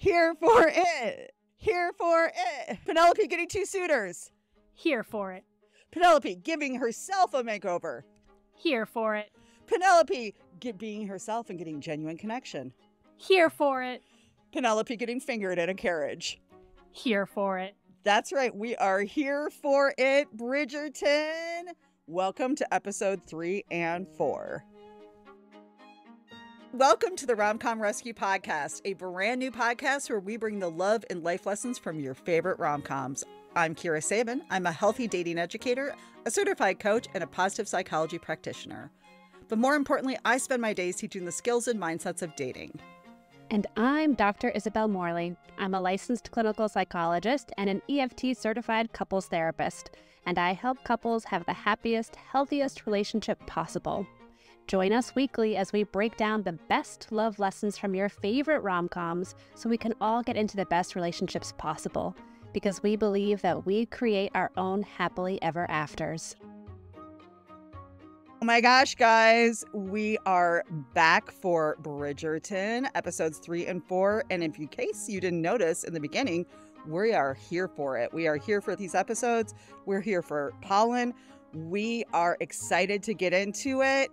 Here for it. Here for it. Penelope getting 2 suitors. Here for it. Penelope giving herself a makeover. Here for it. Penelope being herself and getting genuine connection. Here for it. Penelope getting fingered in a carriage. Here for it. That's right. We are here for it, Bridgerton. Welcome to episode 3 and 4. Welcome to the Rom-Com Rescue Podcast, a brand new podcast where we bring the love and life lessons from your favorite rom-coms. I'm Kira Sabin. I'm a healthy dating educator, a certified coach, and a positive psychology practitioner. But more importantly, I spend my days teaching the skills and mindsets of dating. And I'm Dr. Isabel Morley. I'm a licensed clinical psychologist and an EFT certified couples therapist, and I help couples have the happiest, healthiest relationship possible. Join us weekly as we break down the best love lessons from your favorite rom-coms so we can all get into the best relationships possible, because we believe that we create our own happily ever afters. Oh my gosh, guys, we are back for Bridgerton, episodes 3 and 4. And in case you didn't notice in the beginning, we are here for it. We are here for these episodes. We're here for Polin. We are excited to get into it.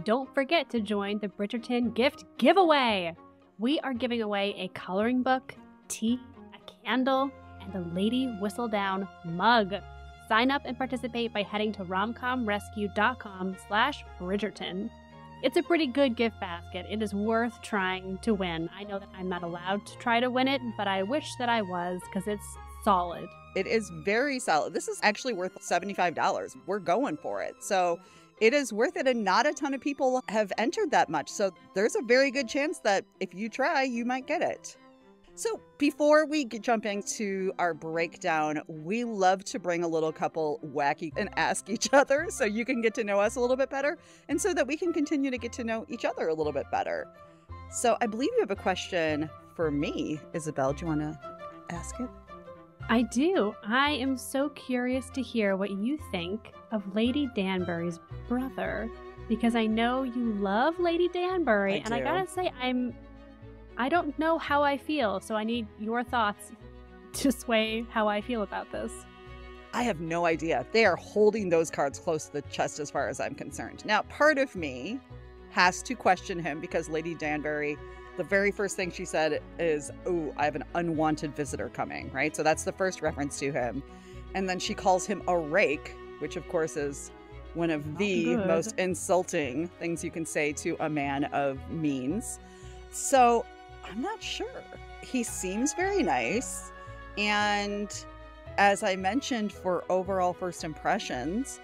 Don't forget to join the Bridgerton Gift Giveaway. We are giving away a coloring book, tea, a candle, and a Lady Whistledown mug. Sign up and participate by heading to romcomrescue.com/Bridgerton. It's a pretty good gift basket. It is worth trying to win. I know that I'm not allowed to try to win it, but I wish that I was because it's solid. It is very solid. This is actually worth $75. We're going for it. So it is worth it, and not a ton of people have entered that much. So there's a very good chance that if you try, you might get it. So before we jump into our breakdown, we love to bring a little couple wacky and ask each other so you can get to know us a little bit better and so that we can continue to get to know each other a little bit better. So I believe you have a question for me, Isabel. Do you want to ask it? I do. I am so curious to hear what you think of Lady Danbury's brother, because I know you love Lady Danbury, and I gotta say, I don't know how I feel, so I need your thoughts to sway how I feel about this. I have no idea. They are holding those cards close to the chest as far as I'm concerned. Now, part of me has to question him because Lady Danbury, the very first thing she said is, "Oh, I have an unwanted visitor coming," right? So that's the first reference to him. And then she calls him a rake, which of course is one of the most insulting things you can say to a man of means. So I'm not sure. He seems very nice. And as I mentioned, for overall first impressions,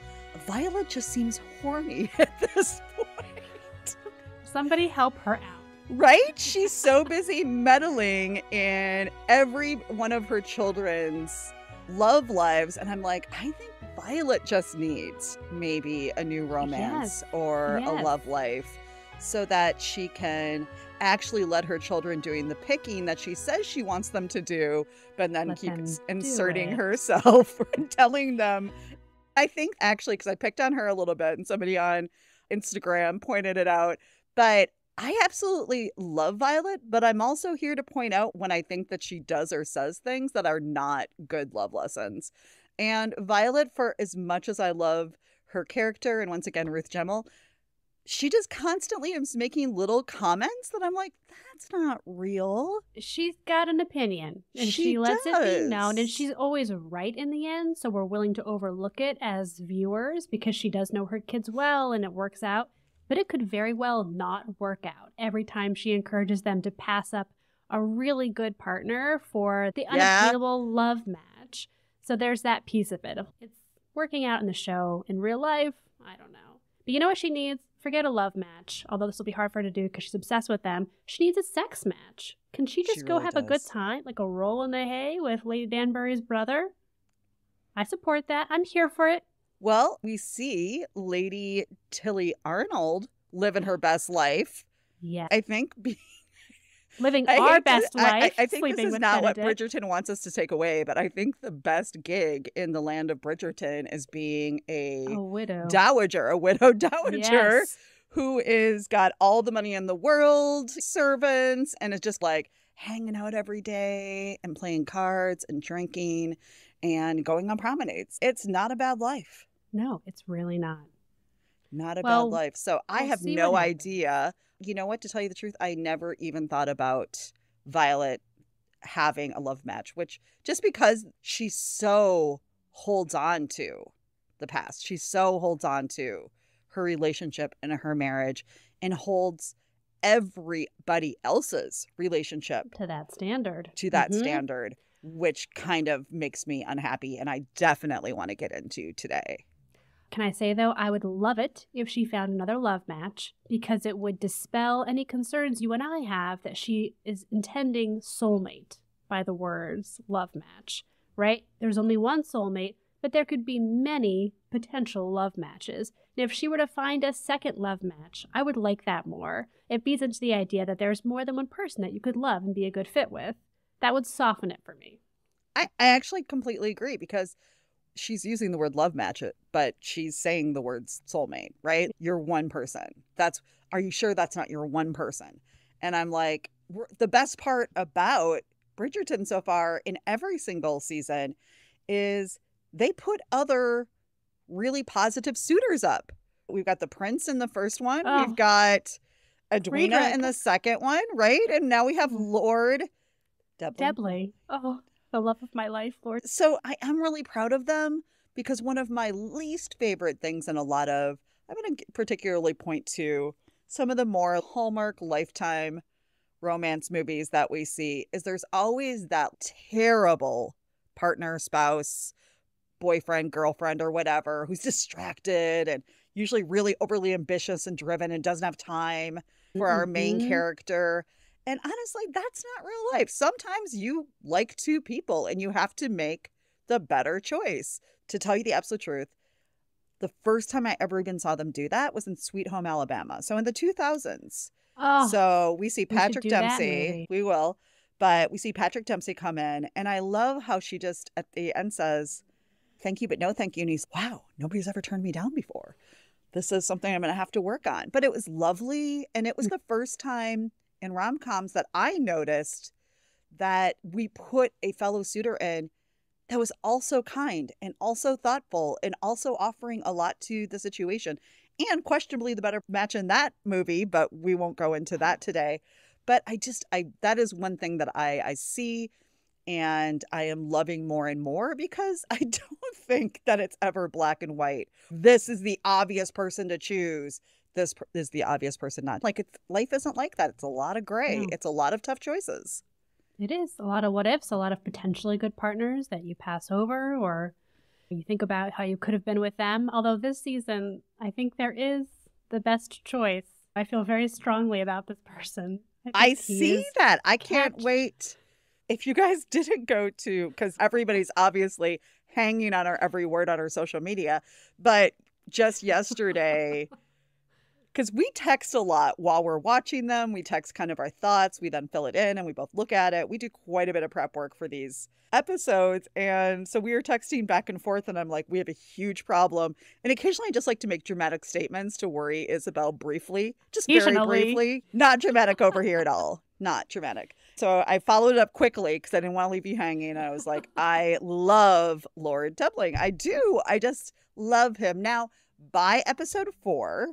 Violet just seems horny at this point. Somebody help her out. Right? She's so busy meddling in every one of her children's love lives. And I'm like, I think Violet just needs maybe a new romance or a love life so that she can actually let her children doing the picking that she says she wants them to do, but then keeps inserting herself and telling them. I think actually, because I picked on her a little bit and somebody on Instagram pointed it out, but I absolutely love Violet, but I'm also here to point out when I think that she does or says things that are not good love lessons. And Violet, for as much as I love her character, and once again, Ruth Gemmell, she just constantly is making little comments that I'm like, that's not real. She's got an opinion, and she lets it be known, and she's always right in the end, so we're willing to overlook it as viewers because she does know her kids well and it works out. But it could very well not work out every time she encourages them to pass up a really good partner for the unattainable love match. So there's that piece of it. It's working out in the show. In real life, I don't know. But you know what she needs? Forget a love match, although this will be hard for her to do because she's obsessed with them. She needs a sex match. Can she just go have a good time, like a roll in the hay with Lady Danbury's brother? I support that. I'm here for it. Well, we see Lady Tilly Arnold living her best life. Yeah. I think living our best life. I think this is not Benedict. what Bridgerton wants us to take away, but I think the best gig in the land of Bridgerton is being a widow dowager, a widow dowager, yes. who is got all the money in the world, servants, and is just like hanging out every day and playing cards and drinking and going on promenades. It's not a bad life. No, it's really not. Not a bad life. So I have see no what idea. You know what? To tell you the truth, I never even thought about Violet having a love match, which just because she so holds on to the past. She so holds on to her relationship and her marriage and holds everybody else's relationship to that standard. Standard, which kind of makes me unhappy. And I definitely want to get into today. Can I say, though, I would love it if she found another love match because it would dispel any concerns you and I have that she is intending soulmate by the words love match, right? There's only one soulmate, but there could be many potential love matches. And if she were to find a second love match, I would like that more. It feeds into the idea that there's more than one person that you could love and be a good fit with. That would soften it for me. I actually completely agree because she's using the word love match, but she's saying the words soulmate, right? You're one person. Are you sure that's not your one person? And I'm like, the best part about Bridgerton so far in every single season is they put other really positive suitors up. We've got the prince in the first one. Oh, we've got Edwina in the second one, right? And now we have Lord Debley. Oh, the love of my life, Lord. So I am really proud of them because one of my least favorite things in I'm going to particularly point to some of the more Hallmark Lifetime romance movies that we see is there's always that terrible partner, spouse, boyfriend, girlfriend, or whatever who's distracted and usually really overly ambitious and driven and doesn't have time for our main character. And honestly, that's not real life. Sometimes you like two people and you have to make the better choice. To tell you the absolute truth, the first time I ever even saw them do that was in Sweet Home Alabama. So in the 2000s. Oh, so we see Patrick Dempsey. We will. But we see Patrick Dempsey come in. And I love how she just at the end says, thank you, but no thank you. And he's, wow, nobody's ever turned me down before. This is something I'm going to have to work on. But it was lovely. And it was the first time in rom-coms that I noticed that we put a fellow suitor in that was also kind and also thoughtful and also offering a lot to the situation and questionably the better match in that movie, but we won't go into that today. But that is one thing that I see and I am loving more and more because I don't think that it's ever black and white. This is the obvious person to choose. This is the obvious person not. Like, life isn't like that. It's a lot of gray. No. It's a lot of tough choices. It is. A lot of what ifs, a lot of potentially good partners that you pass over or you think about how you could have been with them. Although this season, I think there is the best choice. I feel very strongly about this person. I see that. I can't wait. If you guys didn't go to, because everybody's obviously hanging on our every word on our social media, but just yesterday, because we text a lot while we're watching them. We text kind of our thoughts. We then fill it in and we both look at it. We do quite a bit of prep work for these episodes. And so we were texting back and forth and I'm like, we have a huge problem. And occasionally I just like to make dramatic statements to worry Isabel briefly, just very briefly. Not dramatic over here at all. Not dramatic. So I followed it up quickly because I didn't want to leave you hanging. I was like, I love Lord Debling. I do. I just love him. Now, by episode 4,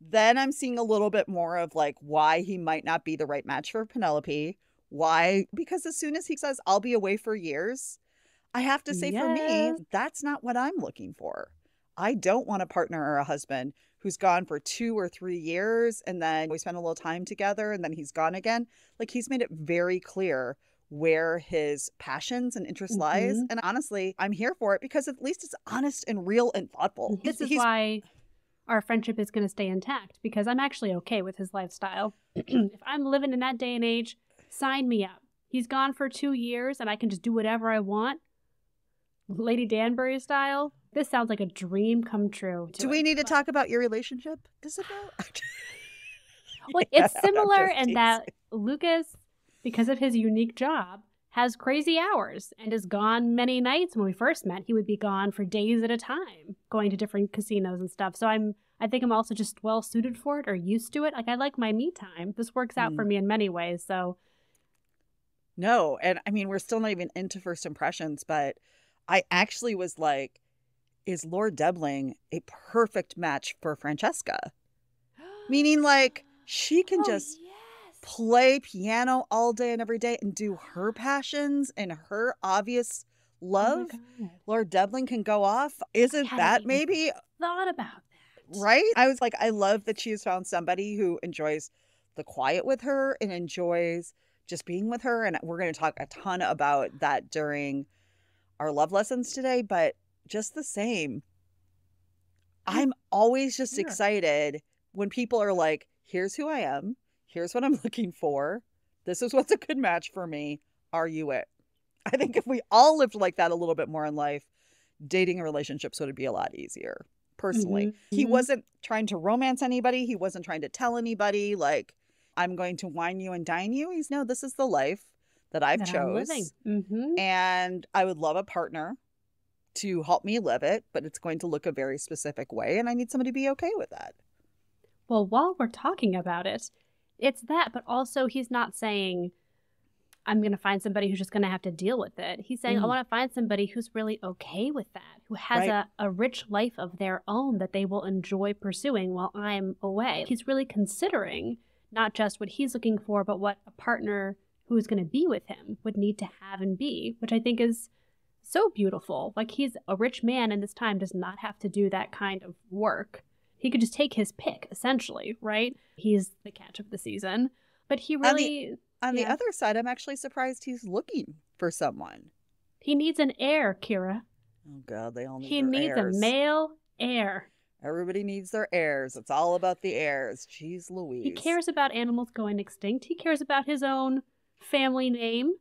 then I'm seeing a little bit more of like why he might not be the right match for Penelope. Why? Because as soon as he says, I'll be away for years, I have to say for me, that's not what I'm looking for. I don't want a partner or a husband who's gone for 2 or 3 years and then we spend a little time together and then he's gone again. Like, he's made it very clear where his passions and interests lies. And honestly, I'm here for it because at least it's honest and real and thoughtful. This is why our friendship is going to stay intact because I'm actually okay with his lifestyle. If I'm living in that day and age, sign me up. He's gone for 2 years and I can just do whatever I want. Lady Danbury style. This sounds like a dream come true. Do we need to talk about your relationship, Isabel? Well, it's similar in that Lucas, because of his unique job, has crazy hours and is gone many nights. When we first met, he would be gone for days at a time, going to different casinos and stuff. So I I think I'm also just well suited for it or used to it. Like, I like my me time. This works out for me in many ways. So, no. And I mean, we're still not even into first impressions, but I actually was like, is Lord Debling a perfect match for Francesca? Meaning, like, she can just play piano all day and every day and do her passions and her obvious love. Lord Debling can go off. Isn't that maybe thought about that? Right? I was like, I love that she has found somebody who enjoys the quiet with her and enjoys just being with her. And we're going to talk a ton about that during our love lessons today. But just the same, I'm always just excited when people are like, here's who I am. Here's what I'm looking for. This is what's a good match for me. Are you it? I think if we all lived like that a little bit more in life, dating and relationships would be a lot easier. Personally, he wasn't trying to romance anybody. He wasn't trying to tell anybody, like, I'm going to wine you and dine you. He's, no, this is the life that I've chose. And I would love a partner to help me live it, but it's going to look a very specific way. And I need somebody to be okay with that. Well, while we're talking about it, it's that, but also he's not saying, I'm going to find somebody who's just going to have to deal with it. He's saying, I want to find somebody who's really okay with that, who has a rich life of their own that they will enjoy pursuing while I'm away. He's really considering not just what he's looking for, but what a partner who's going to be with him would need to have and be, which I think is so beautiful. Like, he's a rich man and this time does not have to do that kind of work. He could just take his pick, essentially, right? He's the catch of the season. But he really... On the other side, I'm actually surprised he's looking for someone. He needs an heir, Kira. Oh, God, they all need He their needs heirs. a male heir. Everybody needs their heirs. It's all about the heirs. Jeez Louise. He cares about animals going extinct. He cares about his own family name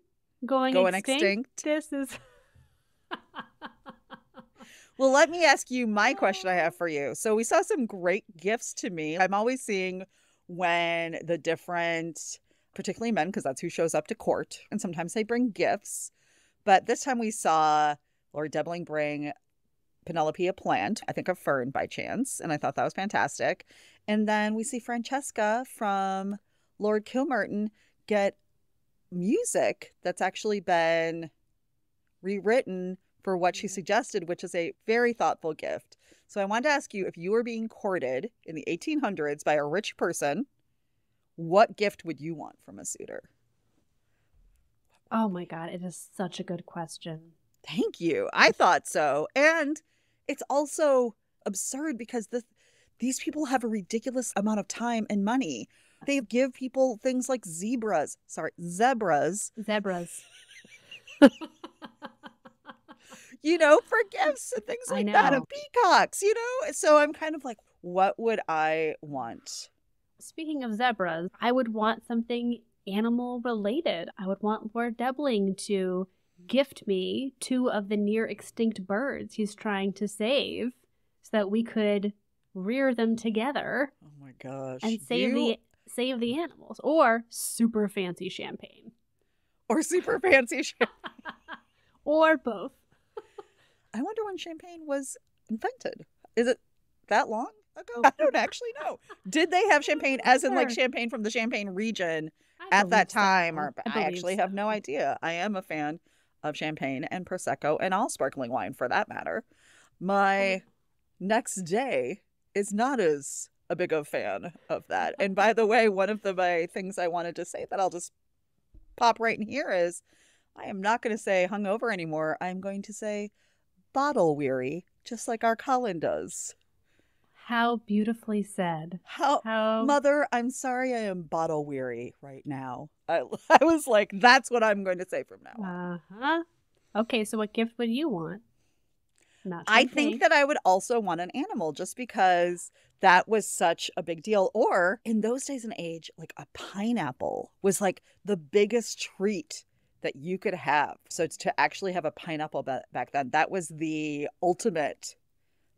going extinct. This is... Well, let me ask you my question I have for you. So we saw some great gifts to me. I'm always seeing when the different... particularly men, because that's who shows up to court. And sometimes they bring gifts. But this time we saw Lord Debling bring Penelope a plant, I think a fern by chance. And I thought that was fantastic. And then we see Francesca from Lord Kilmerton get music that's actually been rewritten for what she suggested, which is a very thoughtful gift. So I wanted to ask you, if you were being courted in the 1800s by a rich person, what gift would you want from a suitor? Oh my God, it is such a good question. Thank you. I thought so. And it's also absurd because these people have a ridiculous amount of time and money. They give people things like zebras. You know, for gifts and things like that, and peacocks, you know? So I'm kind of like, what would I want? Speaking of zebras, I would want something animal related. I would want Lord Debling to gift me 2 of the near extinct birds he's trying to save so that we could rear them together. Oh my gosh. And save the animals. Or super fancy champagne. Or both. I wonder when champagne was invented. Is it that long ago? I don't actually know. Did they have champagne as in like champagne from the Champagne region at that time? Or I actually have no idea. I am a fan of champagne and Prosecco and all sparkling wine for that matter. My next day is not as a big of a fan of that. And by the way, one of my things I wanted to say that I'll just pop right in here is I am not going to say hungover anymore. I'm going to say bottle weary, just like our Colin does. How beautifully said. How Mother, I'm sorry I am bottle weary right now. I was like, that's what I'm going to say from now on. Uh-huh. Okay, so what gift would you want? Not I think that I would also want an animal just because that was such a big deal. Or in those days and age, like a pineapple was like the biggest treat that you could have. So to actually have a pineapple back then, that was the ultimate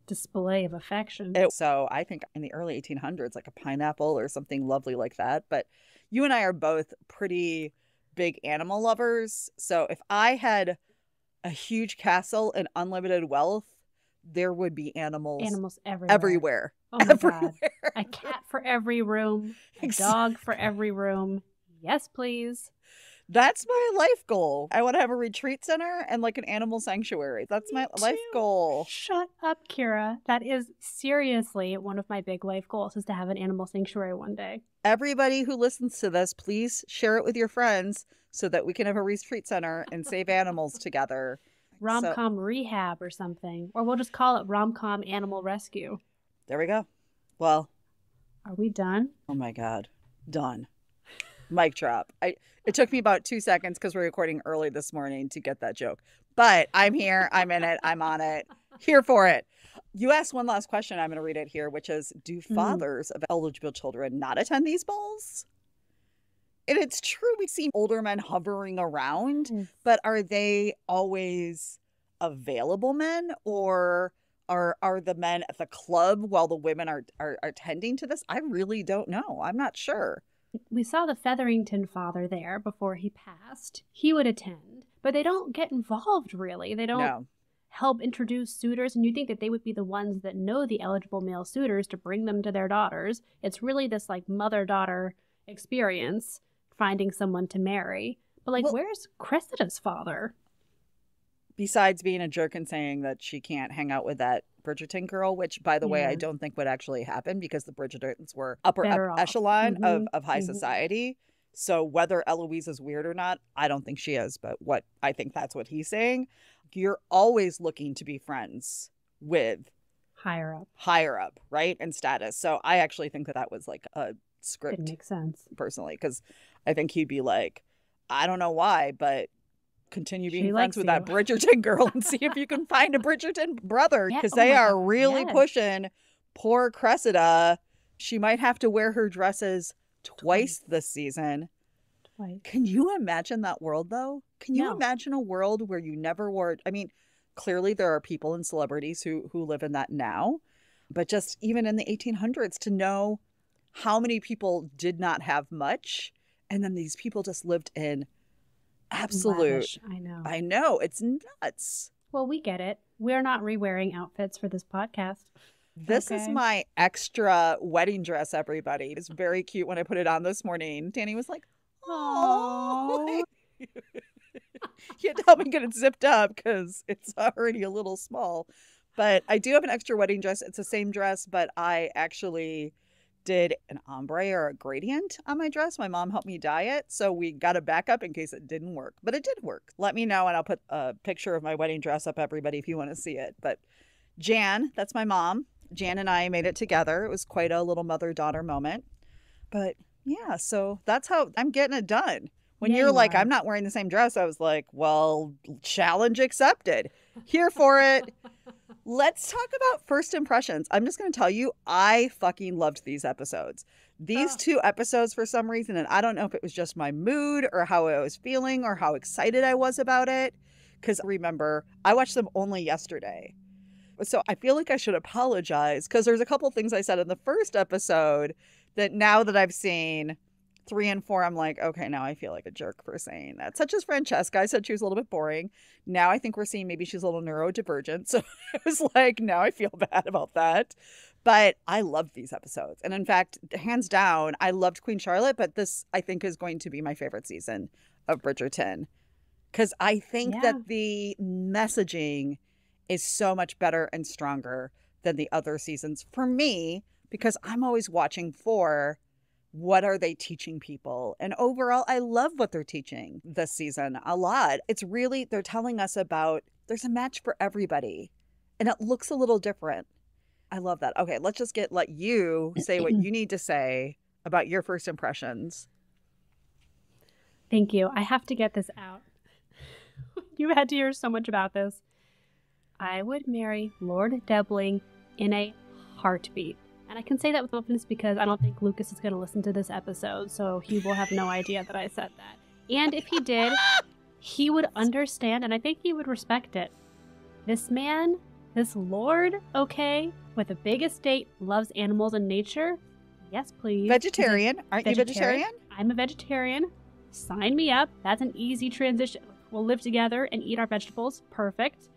display of affection. So I think in the early 1800s, like a pineapple or something lovely like that. But you and I are both pretty big animal lovers. So if I had a huge castle and unlimited wealth, there would be animals everywhere. everywhere. Oh my God. A cat for every room, a dog for every room. Yes, please. That's my life goal. I want to have a retreat center and like an animal sanctuary. That's my life goal. Shut up, Kira. That is seriously one of my big life goals, is to have an animal sanctuary one day. Everybody who listens to this, please share it with your friends so that we can have a retreat center and save animals together. Rom-Com rehab or something. Or we'll just call it Rom-Com Animal Rescue. There we go. Well. Are we done? Oh my God. Done. Mic drop. It took me about 2 seconds because we're recording early this morning to get that joke. But I'm here. I'm in it. I'm on it. Here for it. You asked one last question. I'm going to read it here, which is, do fathers of eligible children not attend these balls? And it's true. We see older men hovering around, but are they always available men, or are the men at the club while the women are attending to this? I really don't know. I'm not sure. We saw the Featherington father there before he passed. He would attend, but they don't get involved, really. They don't help introduce suitors, and you think that they would be the ones that know the eligible male suitors to bring them to their daughters. It's really this like mother-daughter experience, finding someone to marry. But like, where's Cressida's father? Besides being a jerk and saying that she can't hang out with that Bridgerton girl, which, by the way, I don't think would actually happen because the Bridgertons were upper echelon of high society. So whether Eloise is weird or not, I don't think she is. But I think that's what he's saying. You're always looking to be friends with higher up, right? And status. So I actually think that was like a script. It makes sense. Personally, because I think he'd be like, I don't know why, but continue being friends with that Bridgerton girl and see if you can find a Bridgerton brother, because they are really pushing poor Cressida. She might have to wear her dresses twice this season. Can you imagine that world, though? Can you imagine a world where you never wore? I mean, clearly there are people and celebrities who live in that now, but just even in the 1800s, to know how many people did not have much, and then these people just lived in absolute. I know. It's nuts. Well, we get it. We're not re-wearing outfits for this podcast. This is my extra wedding dress, everybody. It's very cute. When I put it on this morning, Danny was like, oh. You had to help me get it zipped up because it's already a little small. But I do have an extra wedding dress. It's the same dress, but I actually did an ombre or a gradient on my dress. My mom helped me dye it, so we got a backup in case it didn't work. But it did work. Let me know, and I'll put a picture of my wedding dress up, everybody, if you want to see it. But Jan, that's my mom. Jan and I made it together. It was quite a little mother-daughter moment. But yeah, so that's how I'm getting it done. When you're like, I'm not wearing the same dress, I was like, well, challenge accepted. Here for it. Let's talk about first impressions. I'm just going to tell you, I fucking loved these episodes. These 2 episodes, for some reason, and I don't know if it was just my mood or how I was feeling or how excited I was about it. Because remember, I watched them only yesterday. So I feel like I should apologize because there's a couple things I said in the first episode that now that I've seen 3 and 4, I'm like, okay, now I feel like a jerk for saying that. Such as Francesca. I said she was a little bit boring. Now I think we're seeing maybe she's a little neurodivergent. So I was like, now I feel bad about that. But I loved these episodes. And in fact, hands down, I loved Queen Charlotte. But this, I think, is going to be my favorite season of Bridgerton. Because I think that the messaging is so much better and stronger than the other seasons for me. Because I'm always watching for what are they teaching people? And overall, I love what they're teaching this season a lot. It's really, they're telling us about there's a match for everybody. And it looks a little different. I love that. Okay, let's just let you say what you need to say about your first impressions. Thank you. I have to get this out. You had to hear so much about this. I would marry Lord Debling in a heartbeat. And I can say that with confidence because I don't think Lucas is going to listen to this episode, so he will have no idea that I said that. And if he did, he would understand, and I think he would respect it. This man, this lord, okay, with a big estate, loves animals and nature. Yes, please. Vegetarian. Aren't you vegetarian? I'm a vegetarian. Sign me up. That's an easy transition. We'll live together and eat our vegetables. Perfect.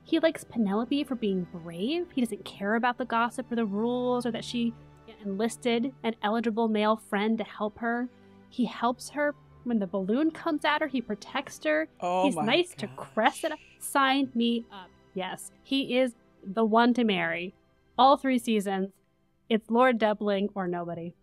He likes Penelope for being brave. He doesn't care about the gossip or the rules or that she enlisted an eligible male friend to help her. He helps her when the balloon comes at her. He protects her. Oh, he's nice to Cressida. Sign me up. Yes, he is the one to marry. All 3 seasons. It's Lord Debling or nobody.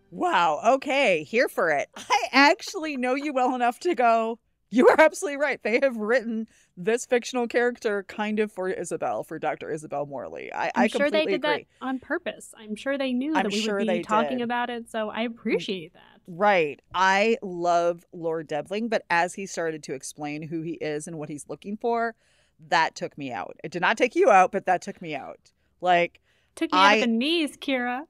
Wow. Okay. Here for it. I actually know you well enough to go, you are absolutely right. They have written this fictional character kind of for Isabel, for Dr. Isabel Morley. I'm sure they did agree. that on purpose. I'm sure they knew that we would be talking about it, so I appreciate that. Right. I love Lord Debling, but as he started to explain who he is and what he's looking for, that took me out. It did not take you out, but that took me out. Like, took me out of the knees, Kira.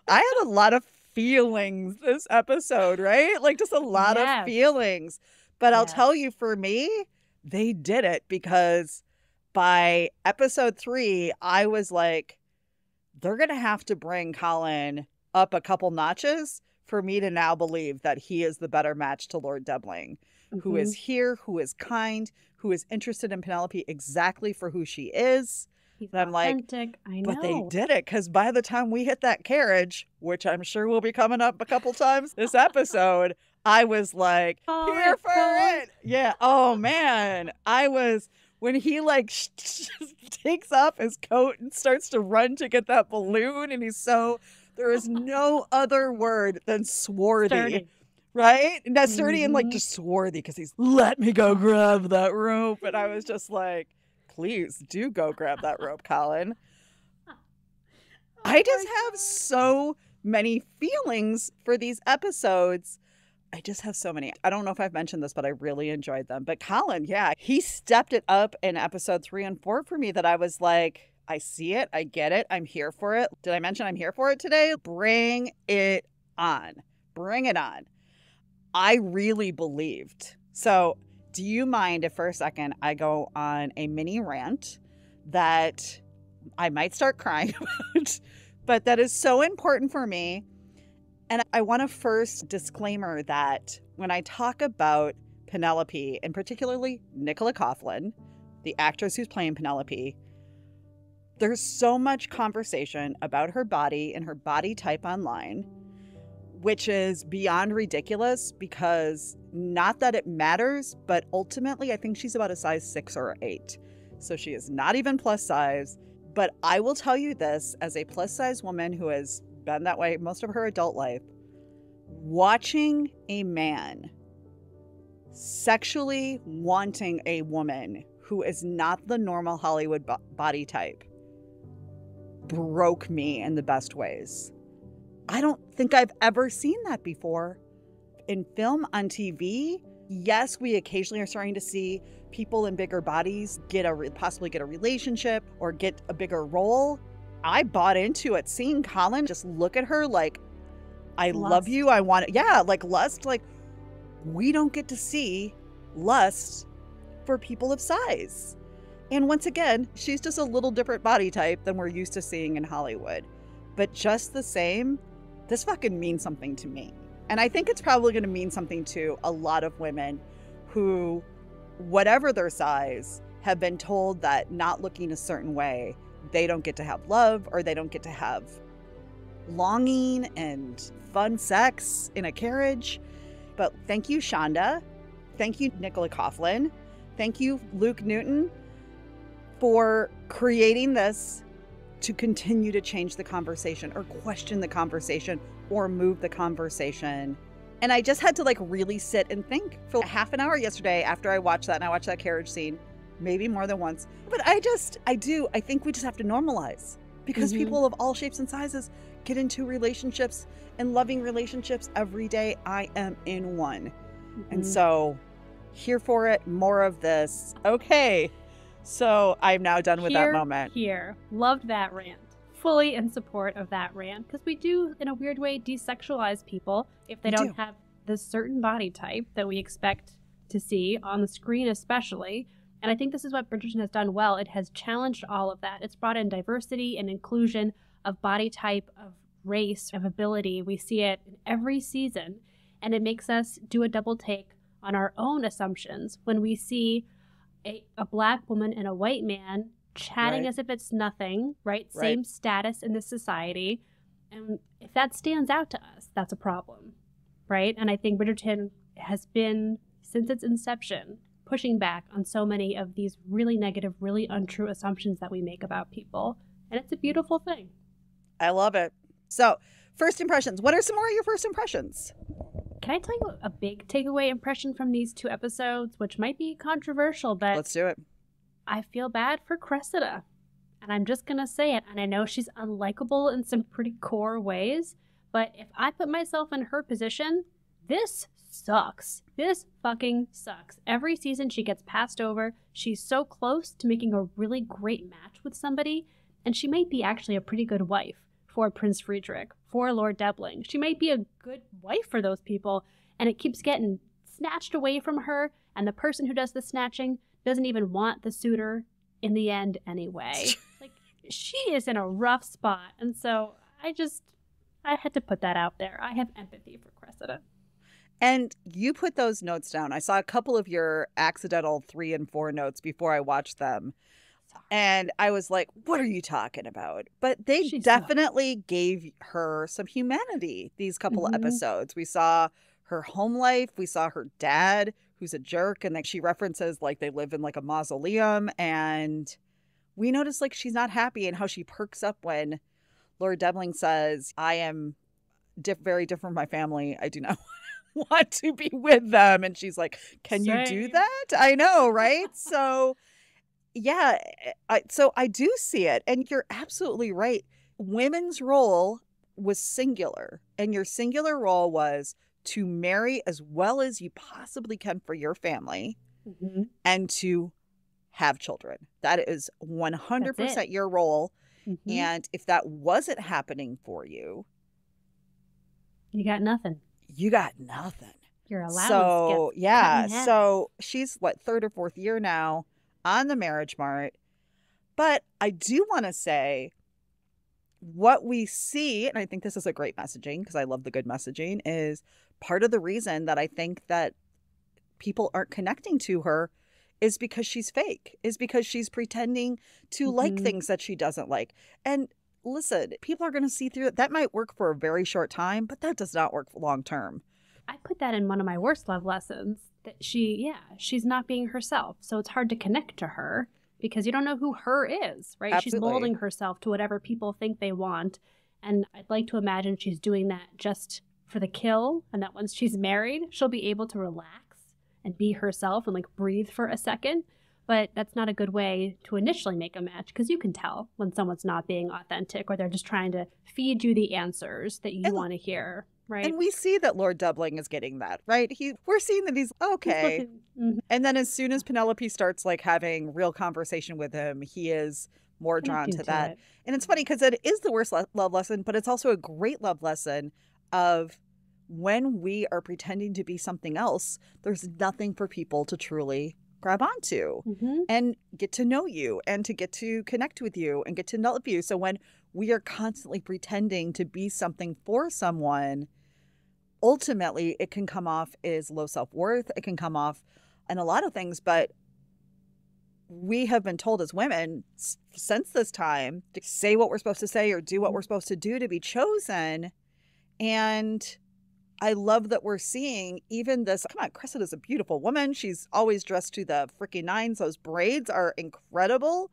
I had a lot of feelings this episode, right? Like just a lot of feelings. But I'll tell you, for me, they did it, because by episode 3, I was like, they're going to have to bring Polin up a couple notches for me to now believe that he is the better match to Lord Debling, who is here, who is kind, who is interested in Penelope exactly for who she is. He's and I'm authentic. like, I know. but they did it, because by the time we hit that carriage, which I'm sure will be coming up a couple times this episode, I was like, here for it. Yeah. Oh, man. I was, when he like takes off his coat and starts to run to get that balloon, and there is no other word than swarthy. Sturdy. Right? Not sturdy and like just swarthy, because he's, let me go grab that rope. And I was just like, please do go grab that rope, Polin. I just have so many feelings for these episodes. I just have so many. I don't know if I've mentioned this, but I really enjoyed them. But Polin, yeah, he stepped it up in episode 3 and 4 for me, that I was like, I see it. I get it. I'm here for it. Did I mention I'm here for it today? Bring it on. Bring it on. I really believed. So do you mind if for a second I go on a mini rant that I might start crying about, but that is so important for me? And I want to first disclaimer that when I talk about Penelope, and particularly Nicola Coughlan, the actress who's playing Penelope, there's so much conversation about her body and her body type online, which is beyond ridiculous, because not that it matters, but ultimately I think she's about a size 6 or 8. So she is not even plus size. But I will tell you this, as a plus size woman who has been that way most of her adult life, watching a man sexually wanting a woman who is not the normal Hollywood body type broke me in the best ways. I don't think I've ever seen that before. In film, on TV, yes, we occasionally are starting to see people in bigger bodies possibly get a relationship or get a bigger role. I bought into it. Seeing Polin just look at her like, I love you, I want it. Yeah, like lust. Like, we don't get to see lust for people of size. And once again, she's just a little different body type than we're used to seeing in Hollywood. But just the same, this fucking means something to me. And I think it's probably going to mean something to a lot of women who, whatever their size, have been told that not looking a certain way, they don't get to have love, or they don't get to have longing and fun sex in a carriage. But thank you, Shonda. Thank you, Nicola Coughlan. Thank you, Luke Newton, for creating this to continue to change the conversation or question the conversation or move the conversation. And I just had to like really sit and think for half an hour yesterday after I watched that, and I watched that carriage scene maybe more than once. But I think we just have to normalize, because people of all shapes and sizes get into relationships and loving relationships every day. I am in one. And so here for it, more of this. Okay. So I'm now done with that moment. Loved that rant. Fully in support of that rant, because we do, in a weird way, desexualize people if they don't have this certain body type that we expect to see on the screen, especially. And I think this is what Bridgerton has done well. It has challenged all of that. It's brought in diversity and inclusion of body type, of race, of ability. We see it in every season, and it makes us do a double take on our own assumptions when we see a Black woman and a white man chatting as if it's nothing, right? Same status in the society. And if that stands out to us, that's a problem, right? And I think Bridgerton has been, since its inception, pushing back on so many of these really negative, really untrue assumptions that we make about people. And it's a beautiful thing. I love it. So, first impressions. What are some more of your first impressions? Can I tell you a big takeaway impression from these 2 episodes, which might be controversial, but let's do it. I feel bad for Cressida. And I'm just going to say it. And I know she's unlikable in some pretty core ways. But if I put myself in her position, this sucks. This fucking sucks. Every season she gets passed over. She's so close to making a really great match with somebody. And she might be actually a pretty good wife for Prince Friedrich, for Lord Debling. She might be a good wife for those people. And it keeps getting snatched away from her. And the person who does the snatching doesn't even want the suitor in the end anyway. Like, she is in a rough spot. And so I had to put that out there. I have empathy for Cressida. And you put those notes down. I saw a couple of your accidental 3 and 4 notes before I watched them. Sorry. And I was like, what are you talking about? But they definitely gave her some humanity these couple of episodes. We saw her home life. We saw her dad, who's a jerk. And then she references like they live in like a mausoleum. And we notice like she's not happy and how she perks up when Lord Debling says, I am very different from my family. I do not want to be with them. And she's like, can you do that? I know, right? So yeah, so I do see it. And you're absolutely right. Women's role was singular. And your singular role was to marry as well as you possibly can for your family and to have children. That is 100% your role. And if that wasn't happening for you, you got nothing. You got nothing. Your allowance so, gets yeah. cut in half. So she's what, 3rd or 4th year now on the marriage mart. But I do want to say what we see, and I think this is a great messaging because I love the good messaging, is part of the reason that I think that people aren't connecting to her is because she's fake, is because she's pretending to like things that she doesn't like. And listen, people are going to see through it. That might work for a very short time, but that does not work long term. I put that in one of my worst love lessons, that she's not being herself. So it's hard to connect to her because you don't know who her is, right? Absolutely. She's molding herself to whatever people think they want. And I'd like to imagine she's doing that just for the kill. And that once she's married, she'll be able to relax and be herself and like breathe for a second. But that's not a good way to initially make a match because you can tell when someone's not being authentic or they're just trying to feed you the answers that you want to hear, right? And we see that Lord Debling is getting that, right? We're seeing that he's okay. And then as soon as Penelope starts like having real conversation with him, he is more drawn to that. And it's funny because it is the worst love lesson, but it's also a great love lesson of when we are pretending to be something else, there's nothing for people to truly grab onto and get to know you and to get to connect with you and get to love you. So when we are constantly pretending to be something for someone, ultimately it can come off as low self-worth. It can come off in a lot of things, but we have been told as women since this time to say what we're supposed to say or do what we're supposed to do to be chosen. And I love that we're seeing even this. Come on, Cressida's a beautiful woman. She's always dressed to the freaking nines. Those braids are incredible.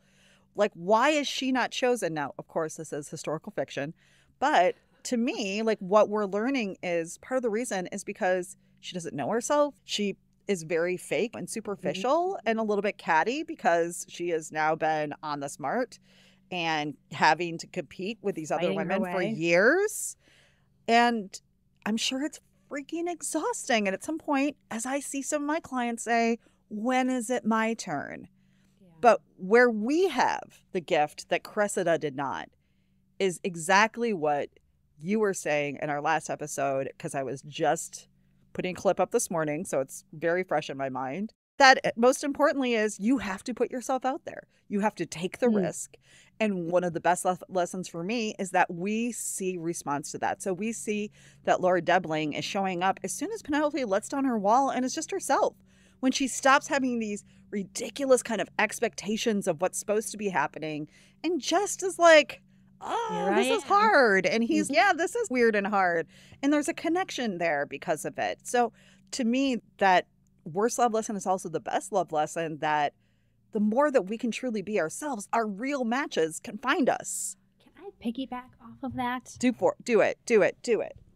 Like, why is she not chosen? Now, of course, this is historical fiction. But to me, like what we're learning is part of the reason is because she doesn't know herself. She is very fake and superficial and a little bit catty because she has now been on the smart and having to compete with these other women for years. And I'm sure it's freaking exhausting. And at some point, as I see some of my clients say, when is it my turn? Yeah. But where we have the gift that Cressida did not is exactly what you were saying in our last episode, because I was just putting a clip up this morning, so it's very fresh in my mind. that most importantly is you have to put yourself out there. You have to take the risk. And one of the best lessons for me is that we see response to that. So we see that Laura Debling is showing up as soon as Penelope lets down her wall and is just herself. When she stops having these ridiculous kind of expectations of what's supposed to be happening and just is like, oh, this is hard. And he's, yeah, this is weird and hard. And there's a connection there because of it. So to me, that worst love lesson is also the best love lesson, that the more that we can truly be ourselves, our real matches can find us. Can I piggyback off of that? Do it.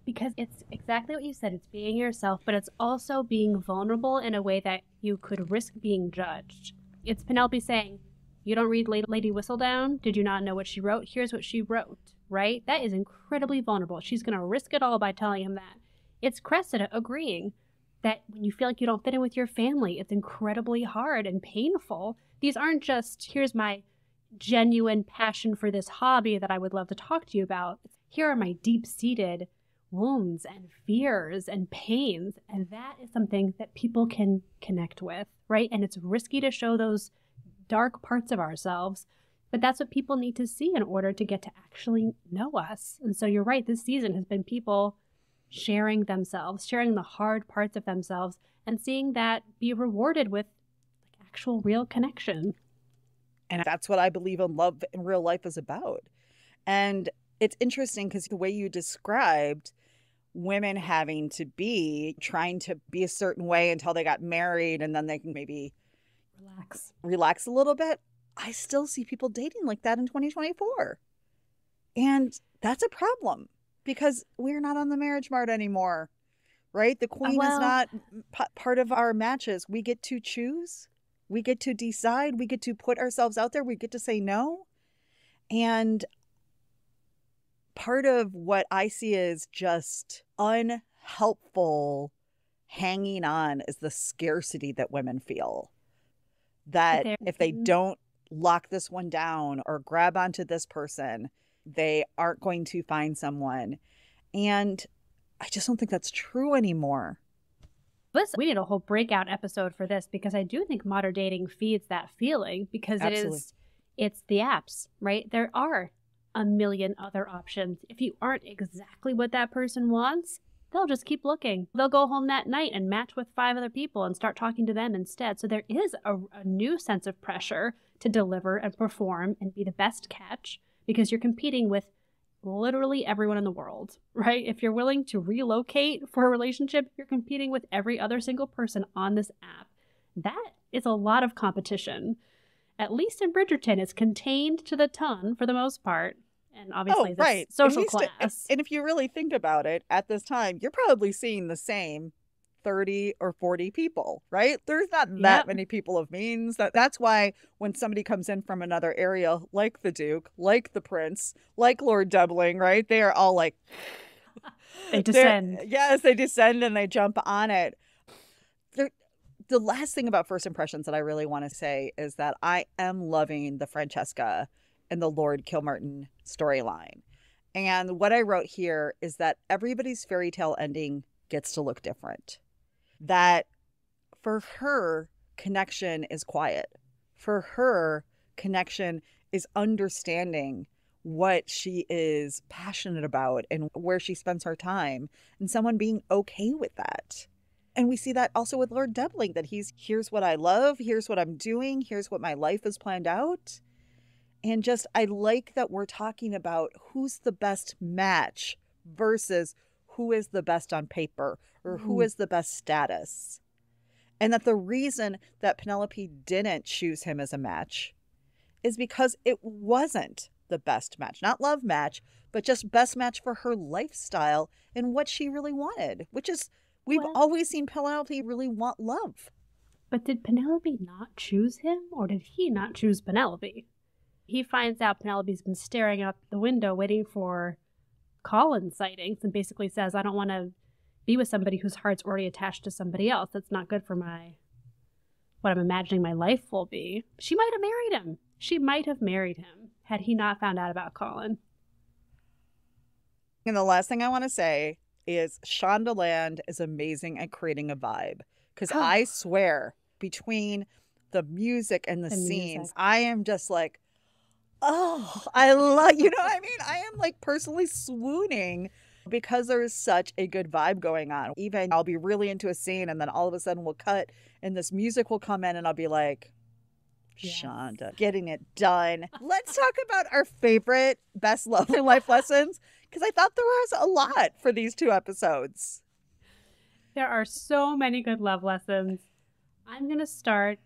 Because it's exactly what you said. It's being yourself, but it's also being vulnerable in a way that you could risk being judged. It's Penelope saying, you don't read Lady Whistledown? Did you not know what she wrote? Here's what she wrote, right? That is incredibly vulnerable. She's going to risk it all by telling him that. It's Cressida agreeing that when you feel like you don't fit in with your family, it's incredibly hard and painful. These aren't just, here's my genuine passion for this hobby that I would love to talk to you about. Here are my deep-seated wounds and fears and pains. And that is something that people can connect with, right? And it's risky to show those dark parts of ourselves, but that's what people need to see in order to get to actually know us. And so you're right, this season has been people sharing themselves, sharing the hard parts of themselves, and seeing that be rewarded with like actual real connection. And that's what I believe in love in real life is about. And it's interesting because the way you described women having to be trying to be a certain way until they got married and then they can maybe relax a little bit. I still see people dating like that in 2024. And that's a problem because we're not on the marriage mart anymore, right? The queen is not part of our matches. We get to choose. We get to decide. We get to put ourselves out there. We get to say no. And part of what I see is just unhelpful hanging on is the scarcity that women feel. That if they don't lock this one down or grab onto this person, they aren't going to find someone. And I just don't think that's true anymore. We need a whole breakout episode for this because I do think modern dating feeds that feeling because it's the apps, right? There are a million other options. If you aren't exactly what that person wants, they'll just keep looking. They'll go home that night and match with 5 other people and start talking to them instead. So there is a new sense of pressure to deliver and perform and be the best catch because you're competing with literally everyone in the world, right? If you're willing to relocate for a relationship, you're competing with every other single person on this app. That is a lot of competition. At least in Bridgerton, it's contained to the ton for the most part. And obviously, social class. And if you really think about it, at this time, you're probably seeing the same 30 or 40 people, right? There's not that many people of means. That's why when somebody comes in from another area, like the Duke, like the Prince, like Lord Debling, right? They are all like... They descend. Yes, they descend and they jump on it. The last thing about first impressions that I really want to say is that I am loving the Francesca and the Lord Kilmartin storyline. And what I wrote here is that everybody's fairy tale ending gets to look different. That for her, connection is quiet. For her, connection is understanding what she is passionate about and where she spends her time, and someone being okay with that. And we see that also with Lord Debling, that here's what I love, here's what I'm doing, here's what my life is planned out. And just, I like that we're talking about who's the best match versus who is the best on paper or who is the best status. And that the reason that Penelope didn't choose him as a match is because it wasn't the best match. Not love match, but just best match for her lifestyle and what she really wanted, which is, we've always seen Penelope really want love. But did Penelope not choose him, or did he not choose Penelope? He finds out Penelope's been staring out the window waiting for Colin sightings and basically says, I don't want to be with somebody whose heart's already attached to somebody else. That's not good for what I'm imagining my life will be. She might have married him. She might have married him had he not found out about Colin. And the last thing I want to say is Shondaland is amazing at creating a vibe. Because I swear between the music and the scenes, music. I am just like, oh, I love, you know what I mean? I am like personally swooning because there's such a good vibe going on. Even I'll be really into a scene and then all of a sudden we'll cut and this music will come in and I'll be like, Shonda, getting it done. Let's talk about our favorite best love and life lessons, because I thought there was a lot for these 2 episodes. There are so many good love lessons. I'm going to start.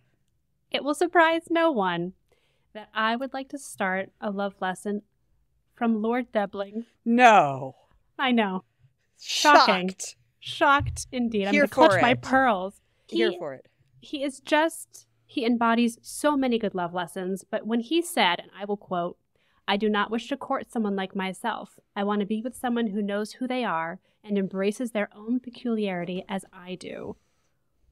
It will surprise no one that I would like to start a love lesson from Lord Debling. No. I know. Shocking. Shocked indeed. I'm going to clutch my pearls. Here for it. He embodies so many good love lessons, but when he said, and I will quote, "I do not wish to court someone like myself. I want to be with someone who knows who they are and embraces their own peculiarity as I do."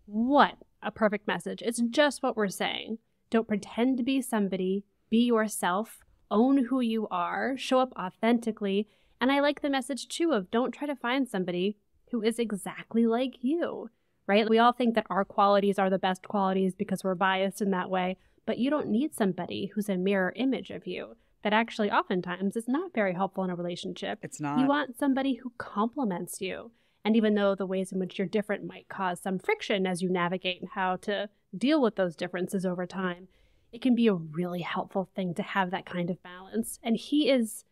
What a perfect message. It's just what we're saying. Don't pretend to be somebody. Be yourself. Own who you are. Show up authentically. And I like the message, too, of don't try to find somebody who is exactly like you, right? We all think that our qualities are the best qualities because we're biased in that way. But you don't need somebody who's a mirror image of you. That actually oftentimes is not very helpful in a relationship. It's not. You want somebody who complements you. And even though the ways in which you're different might cause some friction as you navigate how to deal with those differences over time, it can be a really helpful thing to have that kind of balance. And he has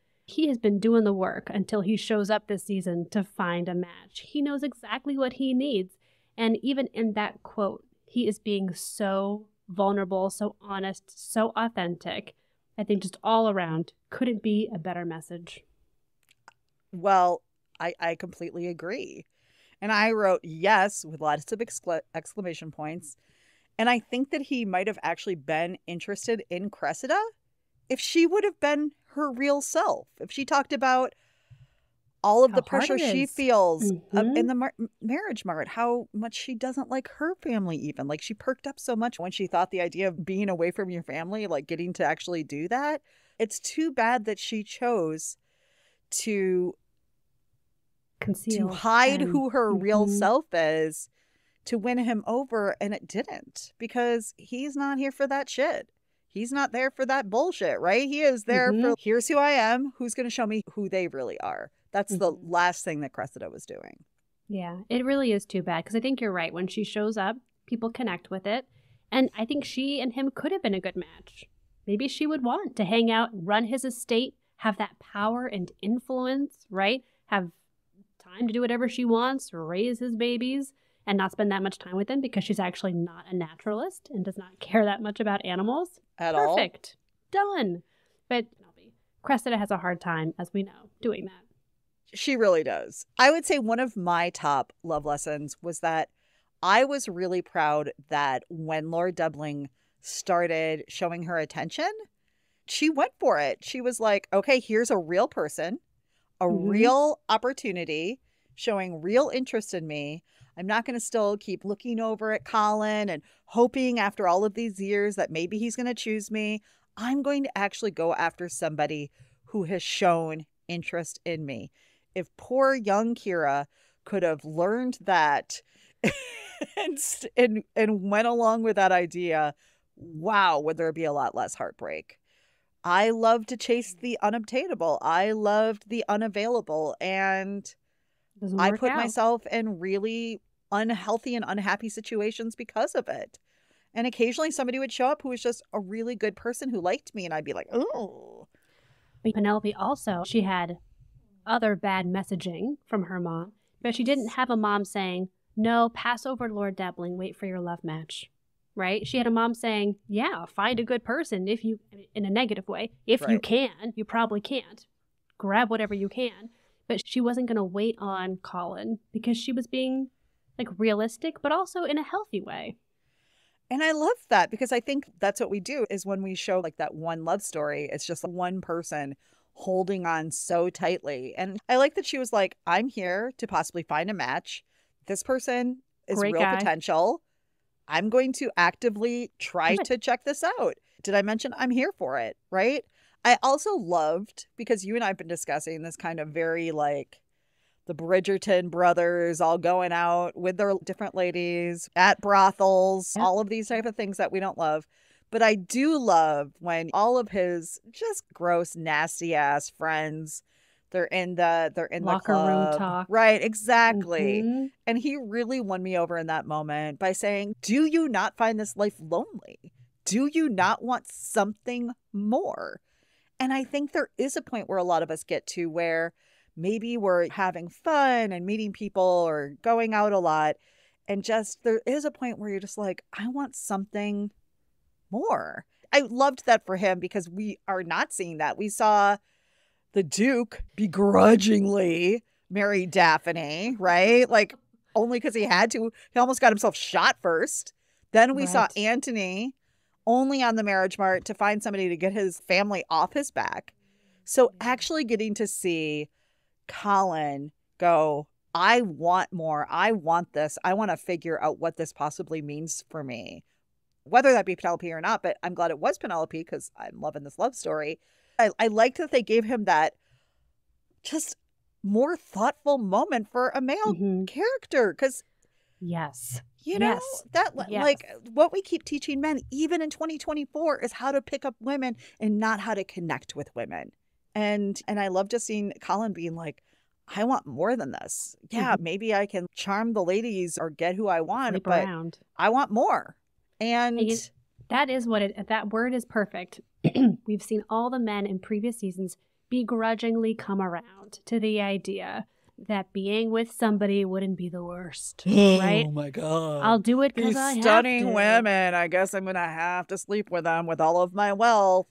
been doing the work until he shows up this season to find a match. He knows exactly what he needs. And even in that quote, he is being so vulnerable, so honest, so authentic. I think just all around, couldn't be a better message. Well, I completely agree. And I wrote yes with lots of exclamation points. And I think that he might have actually been interested in Cressida if she would have been her real self. If she talked about all of the pressure she feels in the marriage market, how much she doesn't like her family even. Like she perked up so much when she thought the idea of being away from your family, like getting to actually do that. It's too bad that she chose to conceal, to hide who her real self is to win him over, and it didn't, because he's not here for that shit. He's not there for that bullshit, right? He is there for, here's who I am, who's going to show me who they really are. That's the last thing that Cressida was doing. Yeah, it really is too bad, because I think you're right. When she shows up, people connect with it. And I think she and him could have been a good match. Maybe she would want to hang out, run his estate, have that power and influence, right? Have time to do whatever she wants, raise his babies, and not spend that much time with him because she's actually not a naturalist and does not care that much about animals. At all. Perfect. Done. But Cressida has a hard time, as we know, doing that. She really does. I would say one of my top love lessons was that I was really proud that when Lord Debling started showing her attention, she went for it. She was like, okay, here's a real person, a real opportunity, showing real interest in me. I'm not going to still keep looking over at Colin and hoping after all of these years that maybe he's going to choose me. I'm going to actually go after somebody who has shown interest in me. If poor young Kira could have learned that and went along with that idea, wow, would there be a lot less heartbreak. I love to chase the unobtainable. I loved the unavailable. And I put myself in really unhealthy and unhappy situations because of it. And occasionally somebody would show up who was just a really good person who liked me. And I'd be like, oh. Penelope also, she had other bad messaging from her mom, but she didn't have a mom saying, no, pass over Lord Debling, wait for your love match, right? She had a mom saying, yeah, find a good person if you, in a negative way, if you can, you probably can't. Grab whatever you can. But she wasn't going to wait on Colin because she was being like realistic, but also in a healthy way. And I love that because I think that's what we do is when we show like that one love story, it's just one person holding on so tightly. And I like that she was like, I'm here to possibly find a match. This person is Great real guy. potential. I'm going to actively try to check this out. Did I mention I'm here for it, right? I also loved, because you and I have been discussing this kind of very like the Bridgerton brothers all going out with their different ladies at brothels, all of these type of things that we don't love. But I do love when all of his just gross, nasty ass friends, they're in the locker club. Room talk. Right, exactly. Mm-hmm. And he really won me over in that moment by saying, do you not find this life lonely? Do you not want something more? And I think there is a point where a lot of us get to where maybe we're having fun and meeting people or going out a lot. And just there is a point where you're just like, I want something more. I loved that for him because we are not seeing that. We saw the Duke begrudgingly marry Daphne, right? Like only because he had to. He almost got himself shot first. Then we saw Anthony only on the marriage mart to find somebody to get his family off his back. So actually getting to see Polin go, I want more. I want this. I want to figure out what this possibly means for me. Whether that be Penelope or not, but I'm glad it was Penelope because I'm loving this love story. I liked that they gave him that just more thoughtful moment for a male character because you know that like what we keep teaching men even in 2024 is how to pick up women and not how to connect with women. And I love just seeing Polin being like, I want more than this. Yeah, maybe I can charm the ladies or get who I want, Sleep but around. I want more. And that is what that word is perfect. We've seen all the men in previous seasons begrudgingly come around to the idea that being with somebody wouldn't be the worst, right? Oh my God. I'll do it because I have to. Stunning women. I guess I'm going to have to sleep with them with all of my wealth.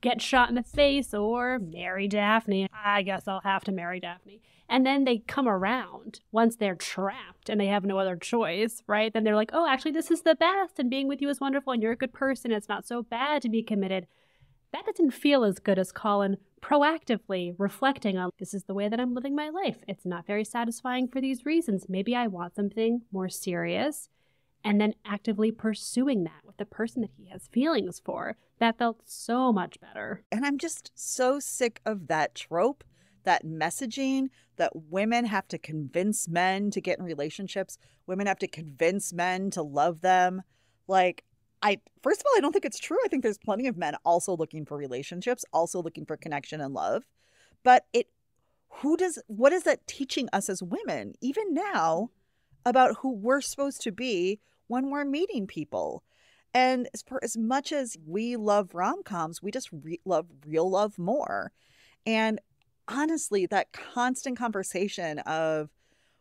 Get shot in the face or marry Daphne. I guess I'll have to marry Daphne. And then they come around once they're trapped and they have no other choice, right? Then they're like, oh, actually, this is the best and being with you is wonderful and you're a good person. It's not so bad to be committed. That doesn't feel as good as Polin proactively reflecting on, this is the way that I'm living my life. It's not very satisfying for these reasons. Maybe I want something more serious. And then actively pursuing that with the person that he has feelings for. That felt so much better. And I'm just so sick of that trope, that messaging that women have to convince men to get in relationships. Women have to convince men to love them. Like, first of all, I don't think it's true. I think there's plenty of men also looking for relationships, also looking for connection and love. But what is that teaching us as women, even now, about who we're supposed to be when we're meeting people? And for as much as we love rom-coms, we just love real love more. And honestly, that constant conversation of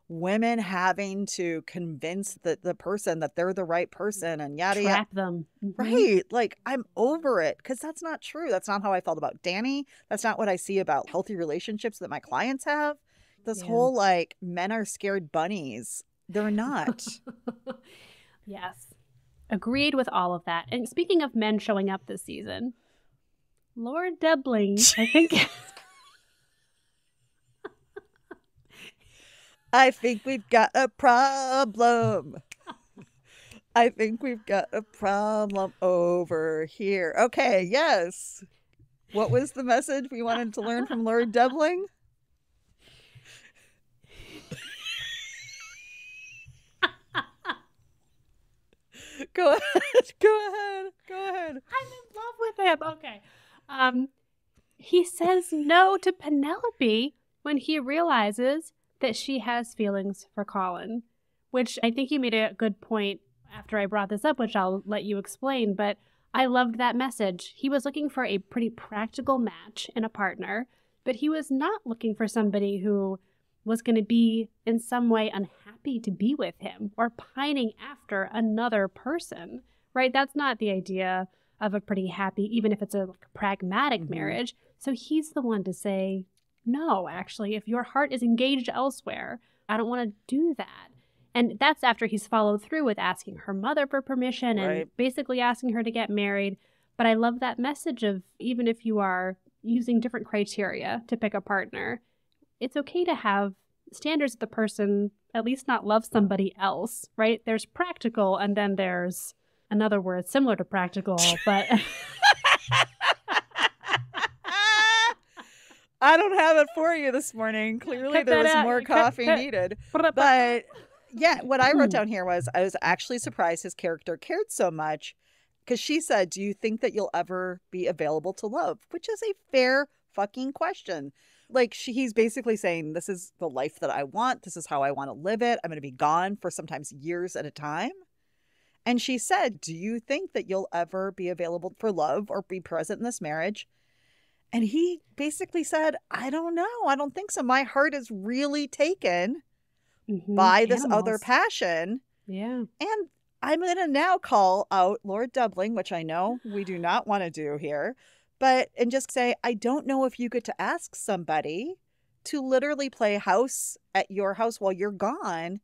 women having to convince the person that they're the right person and yada yada. Trap them. Right. Like, I'm over it because that's not true. That's not how I felt about Danny. That's not what I see about healthy relationships that my clients have. This whole like men are scared bunnies. They're not. Yes. Agreed with all of that. And speaking of men showing up this season, Lord Debling, I think... I think we've got a problem. I think we've got a problem over here. Okay, yes. What was the message we wanted to learn from Lord Debling? Go ahead. Go ahead. I'm in love with him. Okay. He says no to Penelope when he realizes that she has feelings for Colin, which I think you made a good point after I brought this up, which I'll let you explain, but I loved that message. He was looking for a pretty practical match in a partner, but he was not looking for somebody who was going to be in some way unhappy to be with him or pining after another person, right? That's not the idea of a pretty happy, even if it's a pragmatic marriage. So he's the one to say, no, actually, if your heart is engaged elsewhere, I don't want to do that. And that's after he's followed through with asking her mother for permission and basically asking her to get married. But I love that message of even if you are using different criteria to pick a partner, it's okay to have standards that the person at least not love somebody else, right? There's practical and then there's another word similar to practical, but... I don't have it for you this morning. Clearly there was more coffee needed. But yeah, what I wrote down here was I was actually surprised his character cared so much, because she said, do you think that you'll ever be available to love? Which is a fair fucking question. Like, he's basically saying, this is the life that I want. This is how I want to live it. I'm going to be gone for sometimes years at a time. And she said, do you think that you'll ever be available for love or be present in this marriage? And he basically said, I don't know. I don't think so. My heart is really taken by this other passion. Yeah. And I'm going to now call out Lord Doubling, which I know we do not want to do here, and just say, I don't know if you get to ask somebody to literally play house at your house while you're gone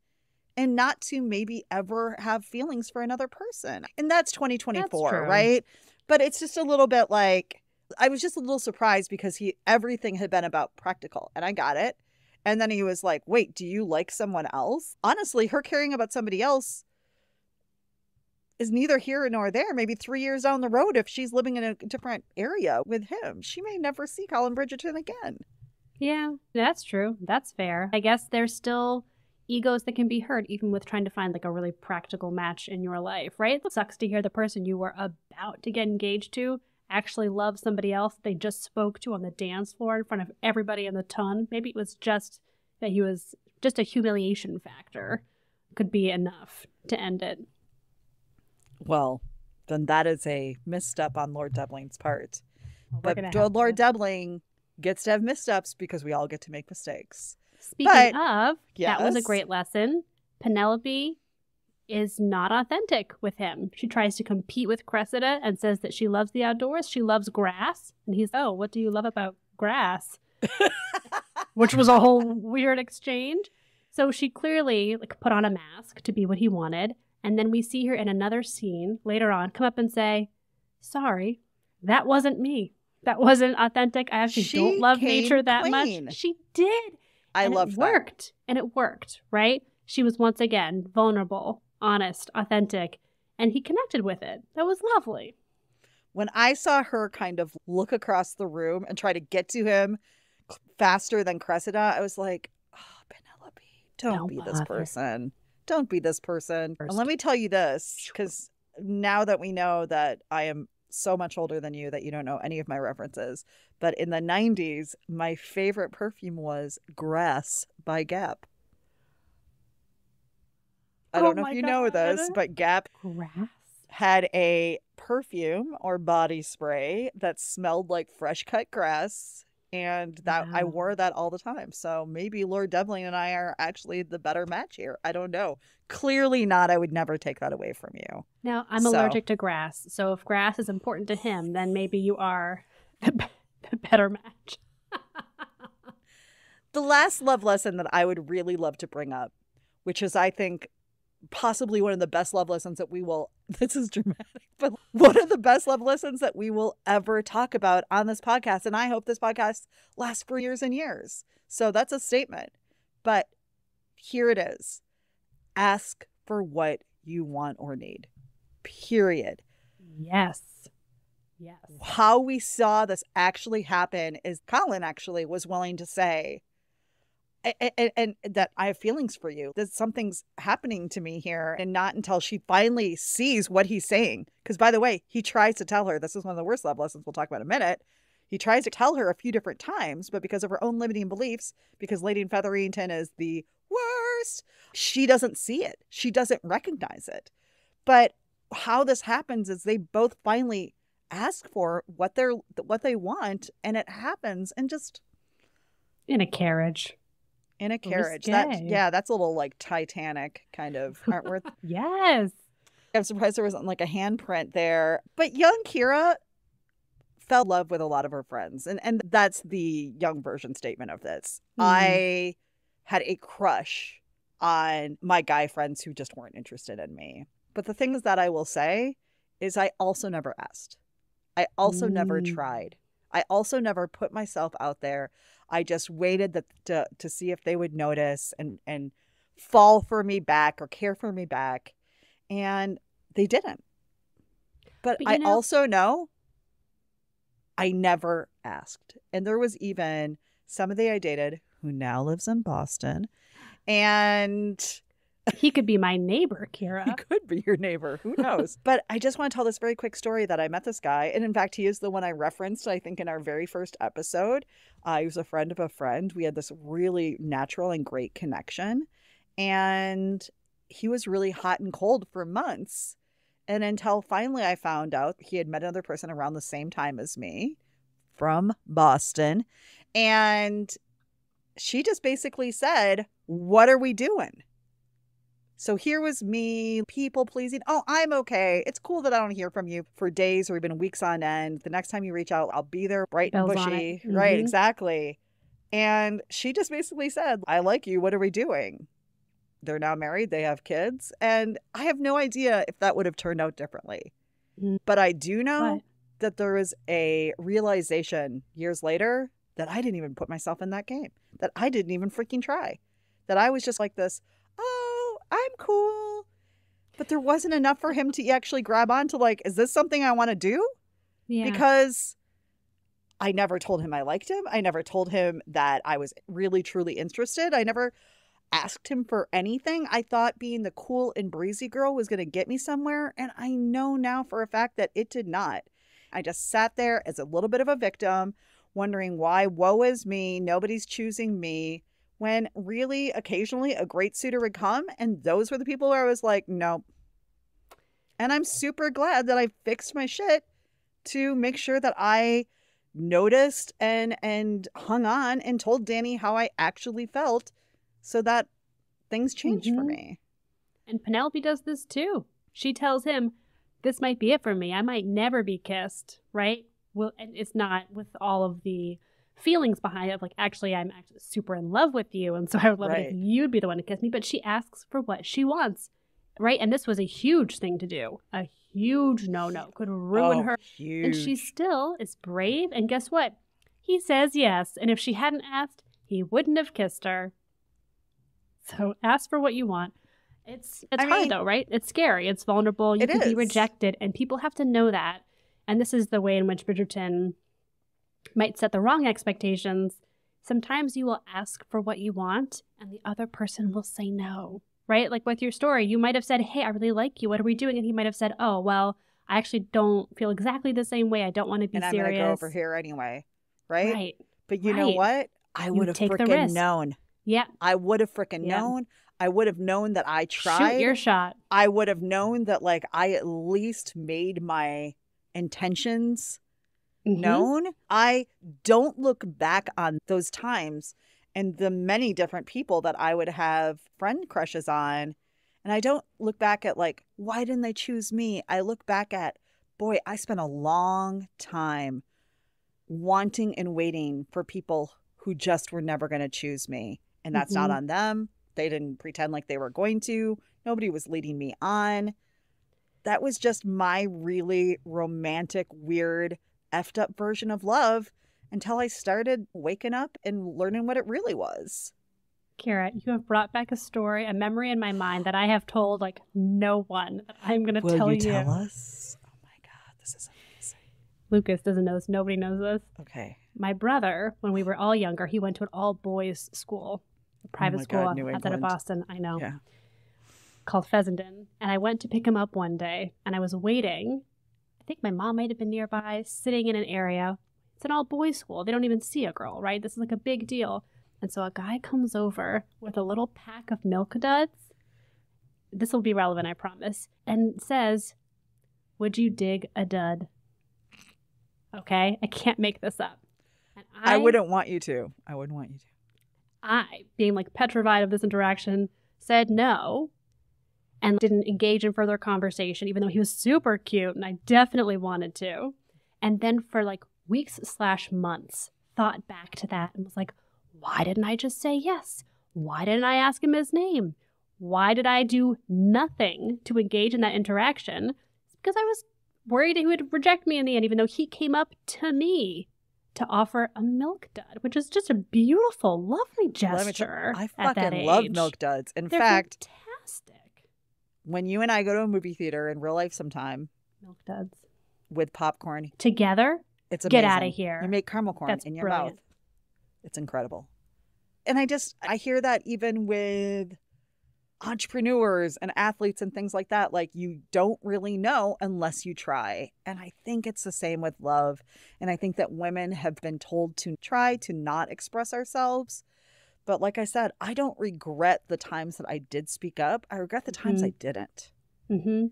and not to maybe ever have feelings for another person. And that's 2024, right? But it's just a little bit like, I was just a little surprised because everything had been about practical, and I got it. And then he was like, wait, do you like someone else? Honestly, her caring about somebody else is neither here nor there. Maybe 3 years down the road, if she's living in a different area with him, she may never see Colin Bridgerton again. Yeah, that's true. That's fair. I guess there's still egos that can be hurt, even with trying to find like a really practical match in your life, right? It sucks to hear the person you were about to get engaged to actually love somebody else they just spoke to on the dance floor in front of everybody in the ton. Maybe it was just that he was just a humiliation factor. Could be enough to end it. Well, then that is a misstep on Lord Doubling's part. But Lord Doubling gets to have missteps because we all get to make mistakes. Speaking of, that was a great lesson. Penelope is not authentic with him. She tries to compete with Cressida and says that she loves the outdoors. She loves grass. And he's, oh, what do you love about grass? Which was a whole weird exchange. So she clearly put on a mask to be what he wanted. And then we see her in another scene later on come up and say, sorry, that wasn't me. That wasn't authentic. I actually don't love nature that much. She did. I love that. It worked. And it worked, right? She was once again vulnerable, honest, authentic, and he connected with it. That was lovely. When I saw her kind of look across the room and try to get to him faster than Cressida, I was like, oh, Penelope, don't be this person. Don't be this person. And let me tell you this, because now that we know that I am so much older than you that you don't know any of my references, but in the 90s, my favorite perfume was Grass by Gap. I don't know if you know this, but Gap had a perfume or body spray that smelled like fresh cut grass, and that I wore that all the time. So maybe Lord Doubling and I are actually the better match here. I don't know. Clearly not. I would never take that away from you. Now, I'm allergic to grass, so if grass is important to him, then maybe you are the better match. The last love lesson that I would really love to bring up, which is, I think, possibly one of the best love lessons that we will, this is dramatic, but one of the best love lessons that we will ever talk about on this podcast. And I hope this podcast lasts for years and years. So that's a statement. But here it is. Ask for what you want or need. Period. Yes. Yes. How we saw this actually happen is Colin actually was willing to say, and that I have feelings for you, that something's happening to me here. And not until she finally sees what he's saying. Because, by the way, he tries to tell her, this is one of the worst love lessons we'll talk about in a minute. He tries to tell her a few different times, but because of her own limiting beliefs, because Lady in Featherington is the worst, she doesn't see it. She doesn't recognize it. But how this happens is they both finally ask for what they want, and it happens, and just in a carriage. In a carriage. That's a little like Titanic kind of, aren't we? Yes. I'm surprised there wasn't like a handprint there. But young Kira fell in love with a lot of her friends. And that's the young version statement of this. I had a crush on my guy friends who just weren't interested in me. But the things that I will say is I also never asked. I also never tried. I also never put myself out there. I just waited to see if they would notice and fall for me back or care for me back. And they didn't. But I also know I never asked. And there was even somebody I dated who now lives in Boston. And he could be my neighbor, he Kira. could be your neighbor. Who knows? But I just want to tell this very quick story that I met this guy. And in fact, he is the one I referenced, I think, in our very first episode. He was a friend of a friend. We had this really natural and great connection. And he was really hot and cold for months. And until finally I found out he had met another person around the same time as me from Boston. And she just basically said, "What are we doing?" So here was me, people pleasing. "Oh, I'm okay. It's cool that I don't hear from you for days or even weeks on end. The next time you reach out, I'll be there bright and Bells on bushy." it. Right, Mhm. exactly. And she just basically said, "I like you. What are we doing?" They're now married. They have kids. And I have no idea if that would have turned out differently. Mm. But I do know But that there was a realization years later that I didn't even put myself in that game, that I didn't even freaking try, that I was just like this, "Oh, I'm cool." But there wasn't enough for him to actually grab on to like, is this something I want to do? yeah. Because I never told him I liked him. I never told him that I was really, truly interested. I never asked him for anything. I thought being the cool and breezy girl was going to get me somewhere. And I know now for a fact that it did not. I just sat there as a little bit of a victim, wondering why, woe is me, nobody's choosing me. When really, occasionally, a great suitor would come. And those were the people where I was like, nope. And I'm super glad that I fixed my shit to make sure that I noticed and hung on and told Danny how I actually felt so that things changed for Mhm. me. And Penelope does this too. She tells him, "This might be it for me. I might never be kissed," right? Well, and it's not with all of the feelings behind it. Like, actually, I'm actually super in love with you, and so I would love it if Right. you'd be the one to kiss me. But she asks for what she wants, right? And this was a huge thing to do. A huge no-no. Could ruin her. Huge. And she still is brave. And guess what? He says yes. And if she hadn't asked, he wouldn't have kissed her. So ask for what you want. It's I hard mean, though, right? It's scary. It's vulnerable. You it could be is. rejected, and people have to know that. And this is the way in which Bridgerton might set the wrong expectations. Sometimes you will ask for what you want, and the other person will say no, right? Like with your story, you might have said, "Hey, I really like you. What are we doing?" And he might have said, "Oh, well, I actually don't feel exactly the same way. I don't want to be And I'm serious." going to go over here anyway. Right? Right. But you know Right. what? I would have take the freaking risk. known. Yeah. I would have freaking Yeah. known. I would have known that I tried. Shoot your shot. I would have known that like I at least made my intentions Mhm. known. I don't look back on those times and the many different people that I would have friend crushes on. And I don't look back at like, why didn't they choose me? I look back at, boy, I spent a long time wanting and waiting for people who just were never going to choose me. And that's not Mhm. on them. They didn't pretend like they were going to. Nobody was leading me on. That was just my really romantic, weird, effed up version of love until I started waking up and learning what it really was. Kira, you have brought back a story, a memory in my mind that I have told like no one that I'm going to tell you. Tell us? Oh my God, this is amazing. Lucas doesn't know this. Nobody knows this. Okay. My brother, when we were all younger, he went to an all-boys school, a private my school God, New outside of England. Boston, I know, Yeah. called Fessenden. And I went to pick him up one day, and I was waiting. I think my mom might have been nearby, sitting in an area. It's an all-boys school. They don't even see a girl, right? This is like a big deal. And so a guy comes over with a little pack of Milk Duds. This will be relevant, I promise. And says, "Would you dig a dud?" Okay? I can't make this up. And I wouldn't want you to. I wouldn't want you to. I, being like petrified of this interaction, said no and didn't engage in further conversation, even though he was super cute and I definitely wanted to. And then for like weeks/months, thought back to that and was like, why didn't I just say yes? Why didn't I ask him his name? Why did I do nothing to engage in that interaction? It's because I was worried he would reject me in the end, even though he came up to me to offer a Milk Dud, which is just a beautiful, lovely gesture. I at that fucking love age. Milk Duds. In They're fact, fantastic. when you and I go to a movie theater in real life sometime Milk Duds with popcorn, together. It's amazing. Get out of here. You make caramel corn That's in your brilliant. mouth. It's incredible. And I hear that even with entrepreneurs and athletes and things like that. Like, you don't really know unless you try. And I think it's the same with love. And I think that women have been told to try to not express ourselves. But like I said, I don't regret the times that I did speak up. I regret the times I didn't. Mm-hmm.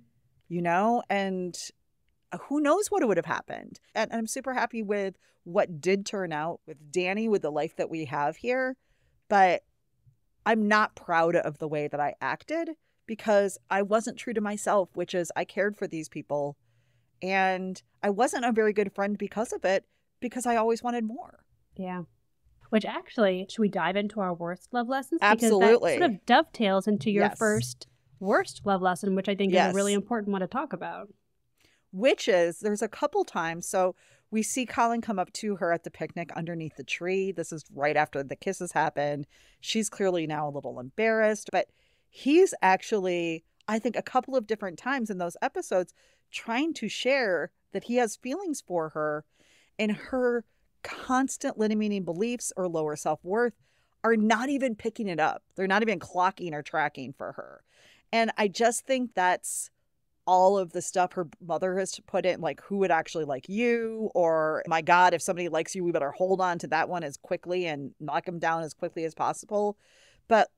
You know, and who knows what would have happened. And I'm super happy with what did turn out with Danny, with the life that we have here. But I'm not proud of the way that I acted because I wasn't true to myself, which is I cared for these people. And I wasn't a very good friend because of it, because I always wanted more. Yeah. Which actually, should we dive into our worst love lessons? Absolutely. Because that sort of dovetails into your Yes. first worst love lesson, which I think is a really important one to talk about. Which is, there's a couple times. So we see Colin come up to her at the picnic underneath the tree. This is right after the kisses happened. She's clearly now a little embarrassed, but he's actually, I think, a couple of different times in those episodes trying to share that he has feelings for her, and her constant limiting beliefs or lower self-worth are not even picking it up. They're not even clocking or tracking for her. And I just think that's all of the stuff her mother has put in, like, who would actually like you? Or, my God, if somebody likes you, we better hold on to that one as quickly and knock them down as quickly as possible. But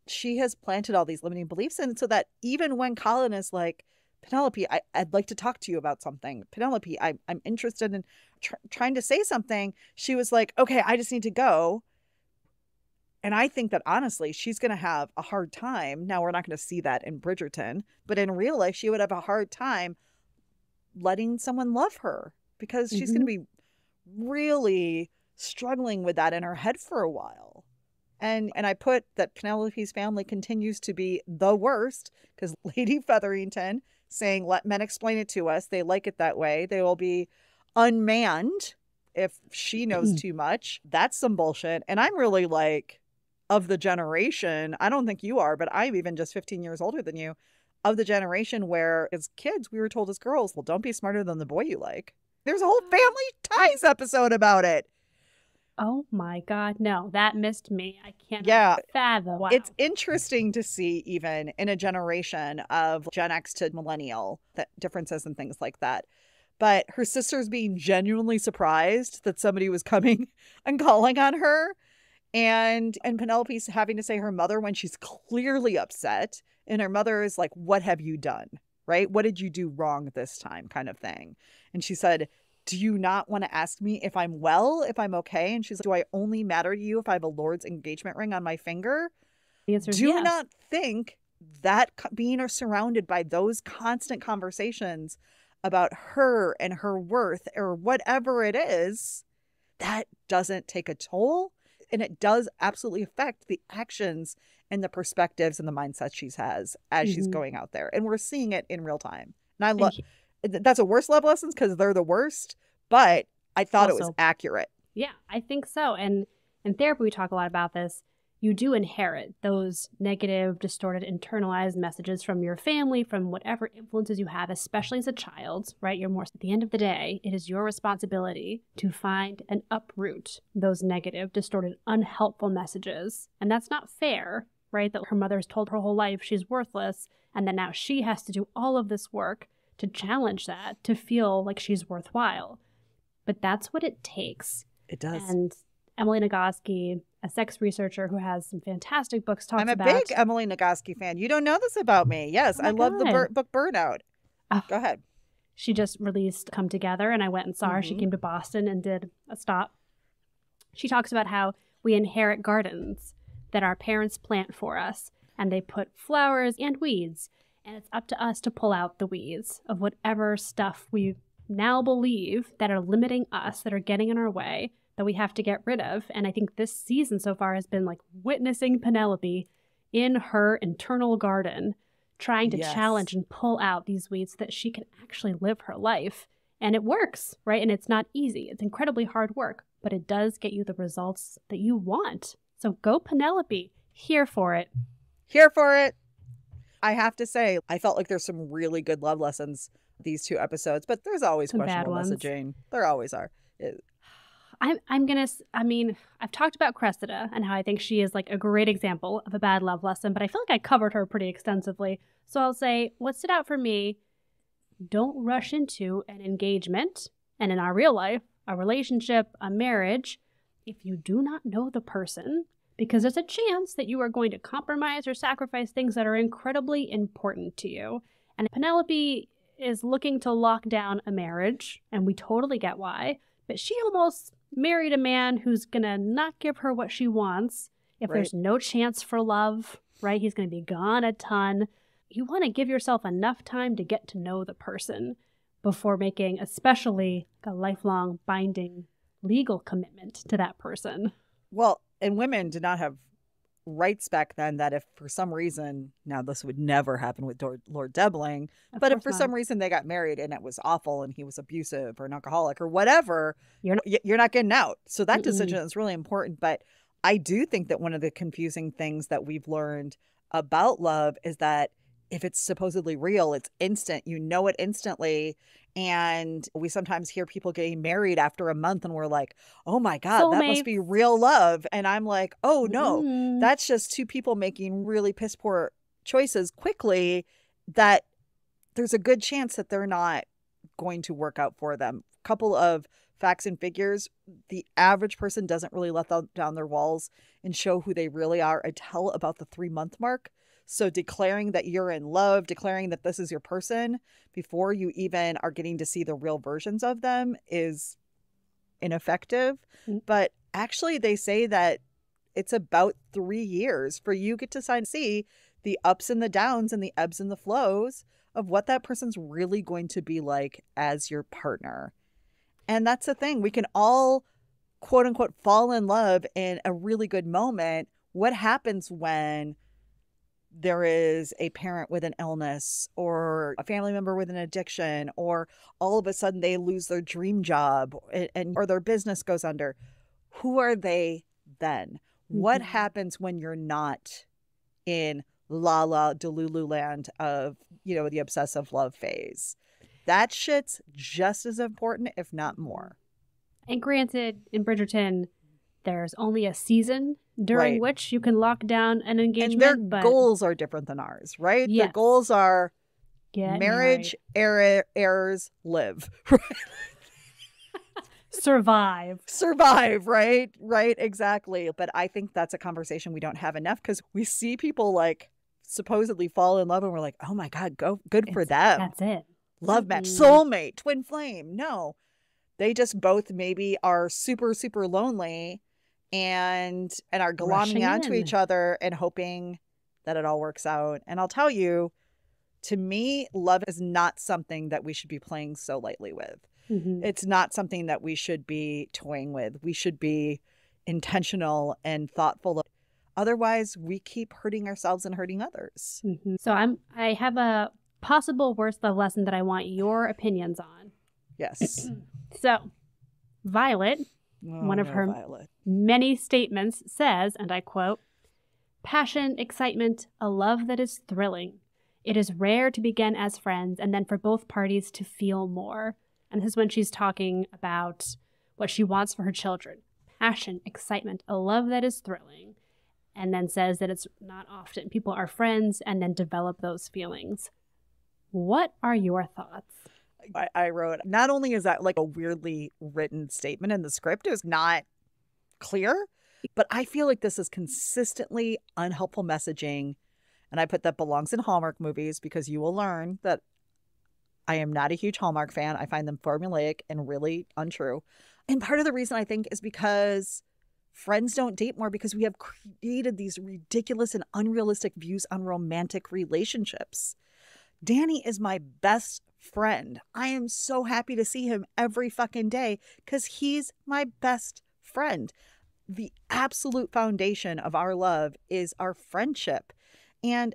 she has planted all these limiting beliefs in, so that even when Colin is like, Penelope, I'd like to talk to you about something. Penelope, I'm interested in trying to say something. She was like, okay, I just need to go. And I think that, honestly, she's going to have a hard time. Now, we're not going to see that in Bridgerton, but in real life, she would have a hard time letting someone love her, because she's going to be really struggling with that in her head for a while. And I put that Penelope's family continues to be the worst, because Lady Featherington saying, let men explain it to us. They like it that way. They will be unmanned if she knows too much. That's some bullshit. And I'm really like, of the generation, I don't think you are, but I'm even just 15 years older than you, of the generation where as kids, we were told as girls, well, don't be smarter than the boy you like. There's a whole Family Ties episode about it. Oh my God. No, that missed me. I can't fathom. Wow. It's interesting to see, even in a generation of Gen X to millennial, that differences and things like that. But her sister's being genuinely surprised that somebody was coming and calling on her. And Penelope's having to say her mother when she's clearly upset. And her mother is like, what have you done? Right? What did you do wrong this time? Kind of thing. And she said, do you not want to ask me if I'm well, if I'm okay? And she's like, do I only matter to you if I have a Lord's engagement ring on my finger? The answer is do yes. not think that being surrounded by those constant conversations about her and her worth or whatever it is, that doesn't take a toll. And it does absolutely affect the actions and the perspectives and the mindset she has as she's going out there. And we're seeing it in real time. And I love that's a worst love lessons because they're the worst, but I thought it was accurate. Yeah, I think so. And in therapy, we talk a lot about this. You do inherit those negative, distorted, internalized messages from your family, from whatever influences you have, especially as a child, right? At the end of the day, it is your responsibility to find and uproot those negative, distorted, unhelpful messages. And that's not fair, right? That her mother has told her whole life she's worthless, and then now she has to do all of this work to challenge that, to feel like she's worthwhile. But that's what it takes. It does. And Emily Nagoski, a sex researcher who has some fantastic books, talks about... I'm a big Emily Nagoski fan. You don't know this about me. Yes, I love the book Burnout. Go ahead. She just released Come Together, and I went and saw her. She came to Boston and did a stop. She talks about how we inherit gardens that our parents plant for us, and they put flowers and weeds, and it's up to us to pull out the weeds of whatever stuff we now believe that are limiting us, that are getting in our way, that we have to get rid of. And I think this season so far has been like witnessing Penelope in her internal garden, trying to challenge and pull out these weeds so that she can actually live her life. And it works, right? And it's not easy. It's incredibly hard work, but it does get you the results that you want. So go Penelope. Here for it. Here for it. I have to say, I felt like there's some really good love lessons these 2 episodes, but there's always Some bad questionable ones. messaging. There always are. I've talked about Cressida and how I think she is like a great example of a bad love lesson, but I feel like I covered her pretty extensively. So I'll say what stood out for me: don't rush into an engagement, and in our real life, a relationship, a marriage, if you do not know the person, because there's a chance that you are going to compromise or sacrifice things that are incredibly important to you. And Penelope is looking to lock down a marriage, and we totally get why, but she almost married a man who's gonna not give her what she wants if Right. there's no chance for love, right? He's gonna be gone a ton. You want to give yourself enough time to get to know the person before making especially a lifelong binding legal commitment to that person. Well, and women did not have rights back then that if for some reason, now this would never happen with Lord Debling, Of but if course for not. some reason they got married and it was awful and he was abusive or an alcoholic or whatever, You're you're not getting out. So that Mm-mm. decision is really important. But I do think that one of the confusing things that we've learned about love is that if it's supposedly real, it's instant. You know it instantly. And we sometimes hear people getting married after a month and we're like, oh my God, that must be Soulmates. real love. And I'm like, oh no, Mm-mm. that's just 2 people making really piss poor choices quickly that there's a good chance that they're not going to work out for them. Couple of facts and figures: the average person doesn't really let down their walls and show who they really are until about the 3-month mark. So declaring that you're in love, declaring that this is your person before you even are getting to see the real versions of them is ineffective. Mm. But actually they say that it's about 3 years for you get to see the ups and the downs and the ebbs and the flows of what that person's really going to be like as your partner. And that's the thing. We can all, quote unquote, fall in love in a really good moment. What happens when there is a parent with an illness or a family member with an addiction, or all of a sudden they lose their dream job and or their business goes under? Who are they then? What Mhm. happens when you're not in la la delulu land of, the obsessive love phase? That shit's just as important, if not more. And granted, in Bridgerton, there's only a season during Right. which you can lock down an engagement. And their but goals are different than ours, right? Their Yes. goals are get marriage, errors, live. survive. Survive, right? Right, exactly. But I think that's a conversation we don't have enough because we see people like supposedly fall in love and we're like, oh my God, good for them. That's it. Love match, Mm-mm. soulmate, twin flame. No, they just both maybe are super, super lonely and are glomming Rushing onto in. each other and hoping that it all works out. And I'll tell you, to me, love is not something that we should be playing so lightly with. Mhm. It's not something that we should be toying with. We should be intentional and thoughtful. Otherwise, we keep hurting ourselves and hurting others. Mhm. So I have a possible worst love lesson that I want your opinions on. Yes. So, Violet, Oh, one of no, her Violet. many statements says, and I quote, "Passion, excitement, a love that is thrilling. It is rare to begin as friends and then for both parties to feel more." And this is when she's talking about what she wants for her children. Passion, excitement, a love that is thrilling. And then says that it's not often people are friends and then develop those feelings. What are your thoughts? I wrote, not only is that like a weirdly written statement in the script, it was not clear, but I feel like this is consistently unhelpful messaging. And I put that belongs in Hallmark movies because you will learn that I am not a huge Hallmark fan. I find them formulaic and really untrue. And part of the reason I think is because friends don't date more because we have created these ridiculous and unrealistic views on romantic relationships. Danny is my best friend. I am so happy to see him every fucking day because he's my best friend. The absolute foundation of our love is our friendship. And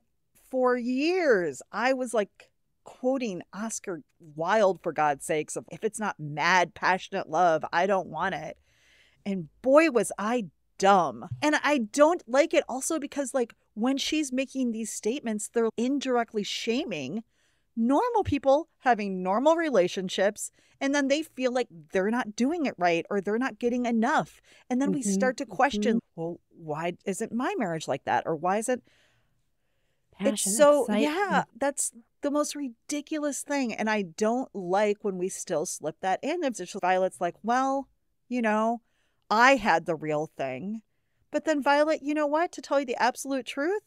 for years, I was like quoting Oscar Wilde, for God's sakes, of if it's not mad, passionate love, I don't want it. And boy, was I dumb. And I don't like it also because like when she's making these statements, they're indirectly shaming normal people having normal relationships, and then they feel like they're not doing it right or they're not getting enough. And then we start to question, well, why isn't my marriage like that? Or why isn't it's so, yeah, that's the most ridiculous thing. And I don't like when we still slip that in. It's just Violet's like, well, you know, I had the real thing. But then Violet, you know what? To tell you the absolute truth,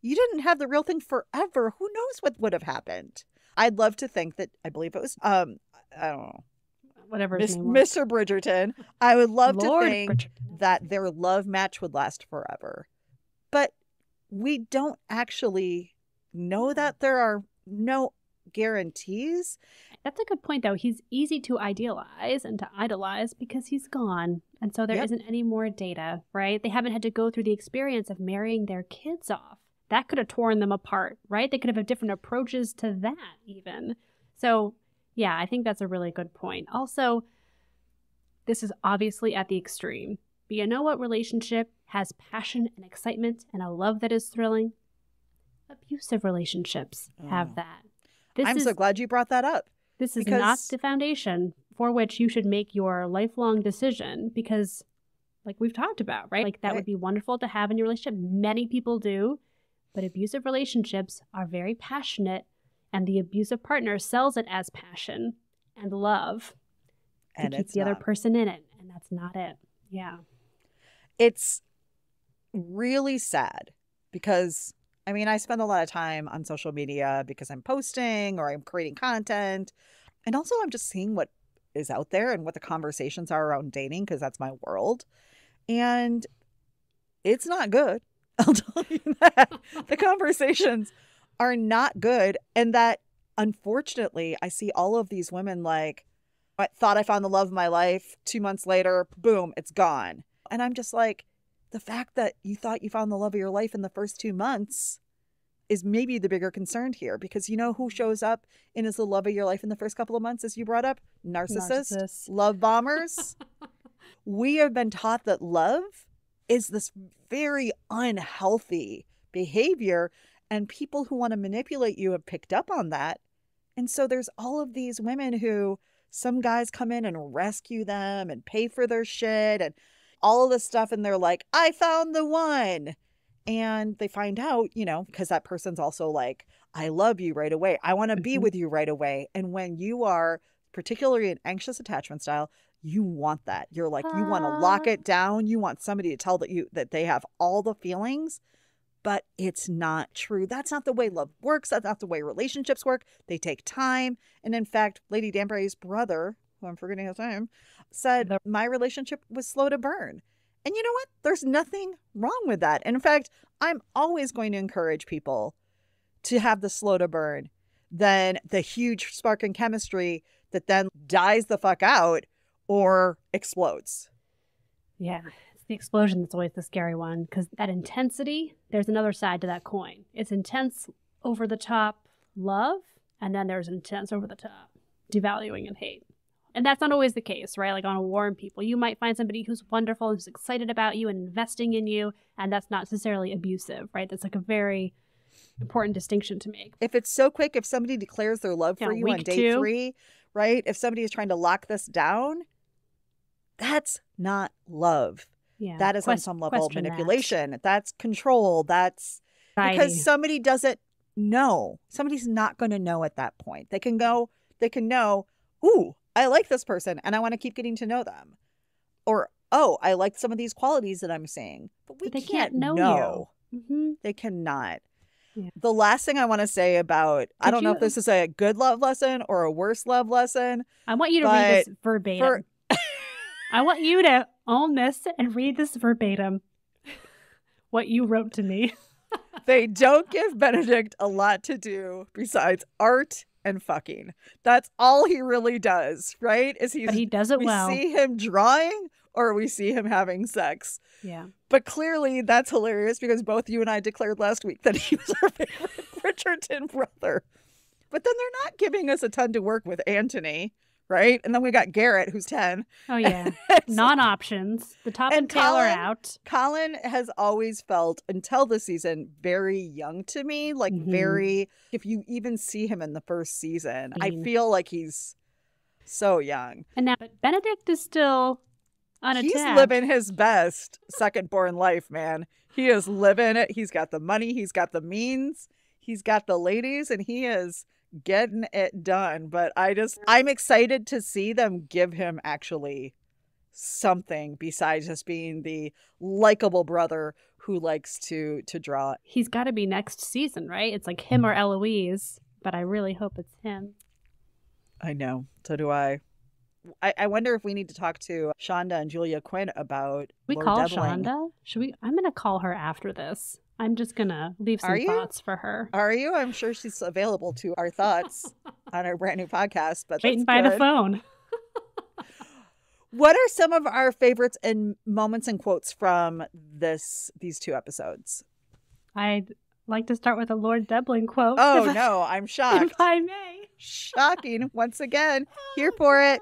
you didn't have the real thing forever. Who knows what would have happened? I'd love to think that, I believe it was, I don't know. Whatever his name was. Mr. Bridgerton. I would love Lord to think Bridgerton. that their love match would last forever. But we don't actually know that. There are no guarantees. That's a good point, though. He's easy to idealize and to idolize because he's gone. And so there isn't any more data, right? They haven't had to go through the experience of marrying their kids off. That could have torn them apart, right? They could have different approaches to that even. So, yeah, I think that's a really good point. Also, this is obviously at the extreme. But you know what relationship has passion and excitement and a love that is thrilling? Abusive relationships have that. I'm so glad you brought that up. This is not the foundation for which you should make your lifelong decision because, like we've talked about, right? Like that would be wonderful to have in your relationship. Many people do, but abusive relationships are very passionate and the abusive partner sells it as passion and love to keep the other person in it. And that's not it. Yeah. It's really sad because, I mean, I spend a lot of time on social media because I'm posting or I'm creating content. And also I'm just seeing what is out there and what the conversations are around dating because that's my world. And it's not good. I'll tell you that. The conversations are not good. And that, unfortunately, I see all of these women like, I thought I found the love of my life. 2 months later, boom, it's gone. And I'm just like, the fact that you thought you found the love of your life in the first 2 months is maybe the bigger concern here. Because you know who shows up and is the love of your life in the first couple of months, as you brought up? Narcissists. Love bombers. We have been taught that love is this very unhealthy behavior. And people who want to manipulate you have picked up on that. And so there's all of these women who some guys come in and rescue them and pay for their shit and all of this stuff. And they're like, I found the one. And they find out, you know, because that person's also like, I love you right away. I want to be with you right away. And when you are particularly an anxious attachment style, you want that. You're like, you want to lock it down. You want somebody to tell that they have all the feelings. But it's not true. That's not the way love works. That's not the way relationships work. They take time. And in fact, Lady Danbury's brother, who I'm forgetting his name, said my relationship was slow to burn. And you know what? There's nothing wrong with that. And in fact, I'm always going to encourage people to have the slow to burn than the huge spark in chemistry that then dies the fuck out or explodes. Yeah. The explosion that's always the scary one because that intensity, there's another side to that coin. It's intense over the top love, and then there's intense over the top devaluing and hate. And that's not always the case, right? Like on a war and people, you might find somebody who's wonderful, who's excited about you and investing in you, and that's not necessarily abusive, right? That's like a very important distinction to make. If it's so quick, if somebody declares their love for you on day 3, right? If somebody is trying to lock this down, that's not love. Yeah, that is on some level manipulation. That's control. That's because somebody doesn't know. Somebody's not going to know at that point. They can know, ooh, I like this person and I want to keep getting to know them. Or, oh, I like some of these qualities that I'm seeing. But they can't know you. Mm-hmm. They cannot. Yeah. The last thing I want to say about, I don't know if this is a good love lesson or a worse love lesson. I want you to read this verbatim. I want you to own this and read this verbatim. What you wrote to me. They don't give Benedict a lot to do besides art and fucking. That's all he really does, right? But he does it well. We see him drawing or we see him having sex. Yeah. But clearly that's hilarious because both you and I declared last week that he was our favorite Bridgerton brother. But then they're not giving us a ton to work with Anthony, right? And then we got Garrett, who's 10. Oh, yeah. Non-options. The top and tail are out. Colin has always felt, until this season, very young to me. Like, very, if you even see him in the first season, I feel like he's so young. And now Benedict is still unattached. He's living his best second-born life, man. He is living it. He's got the money. He's got the means. He's got the ladies, and he is getting it done. But I'm excited to see them give him actually something besides just being the likable brother who likes to draw. He's got to be next season, right? It's like him or Eloise, but I really hope it's him. I know. So do I. I wonder if we need to talk to Shonda and Julia Quinn about Lord Devling. Shonda? Should we? I'm going to call her after this. I'm just going to leave some thoughts for her. Are you? I'm sure she's available to our thoughts on our brand new podcast. But waiting by the phone. What are some of our favorites and moments and quotes from these 2 episodes? I'd like to start with a Lord Devling quote. Oh, no, I'm shocked. If I may. Shocking. Once again. Here for it.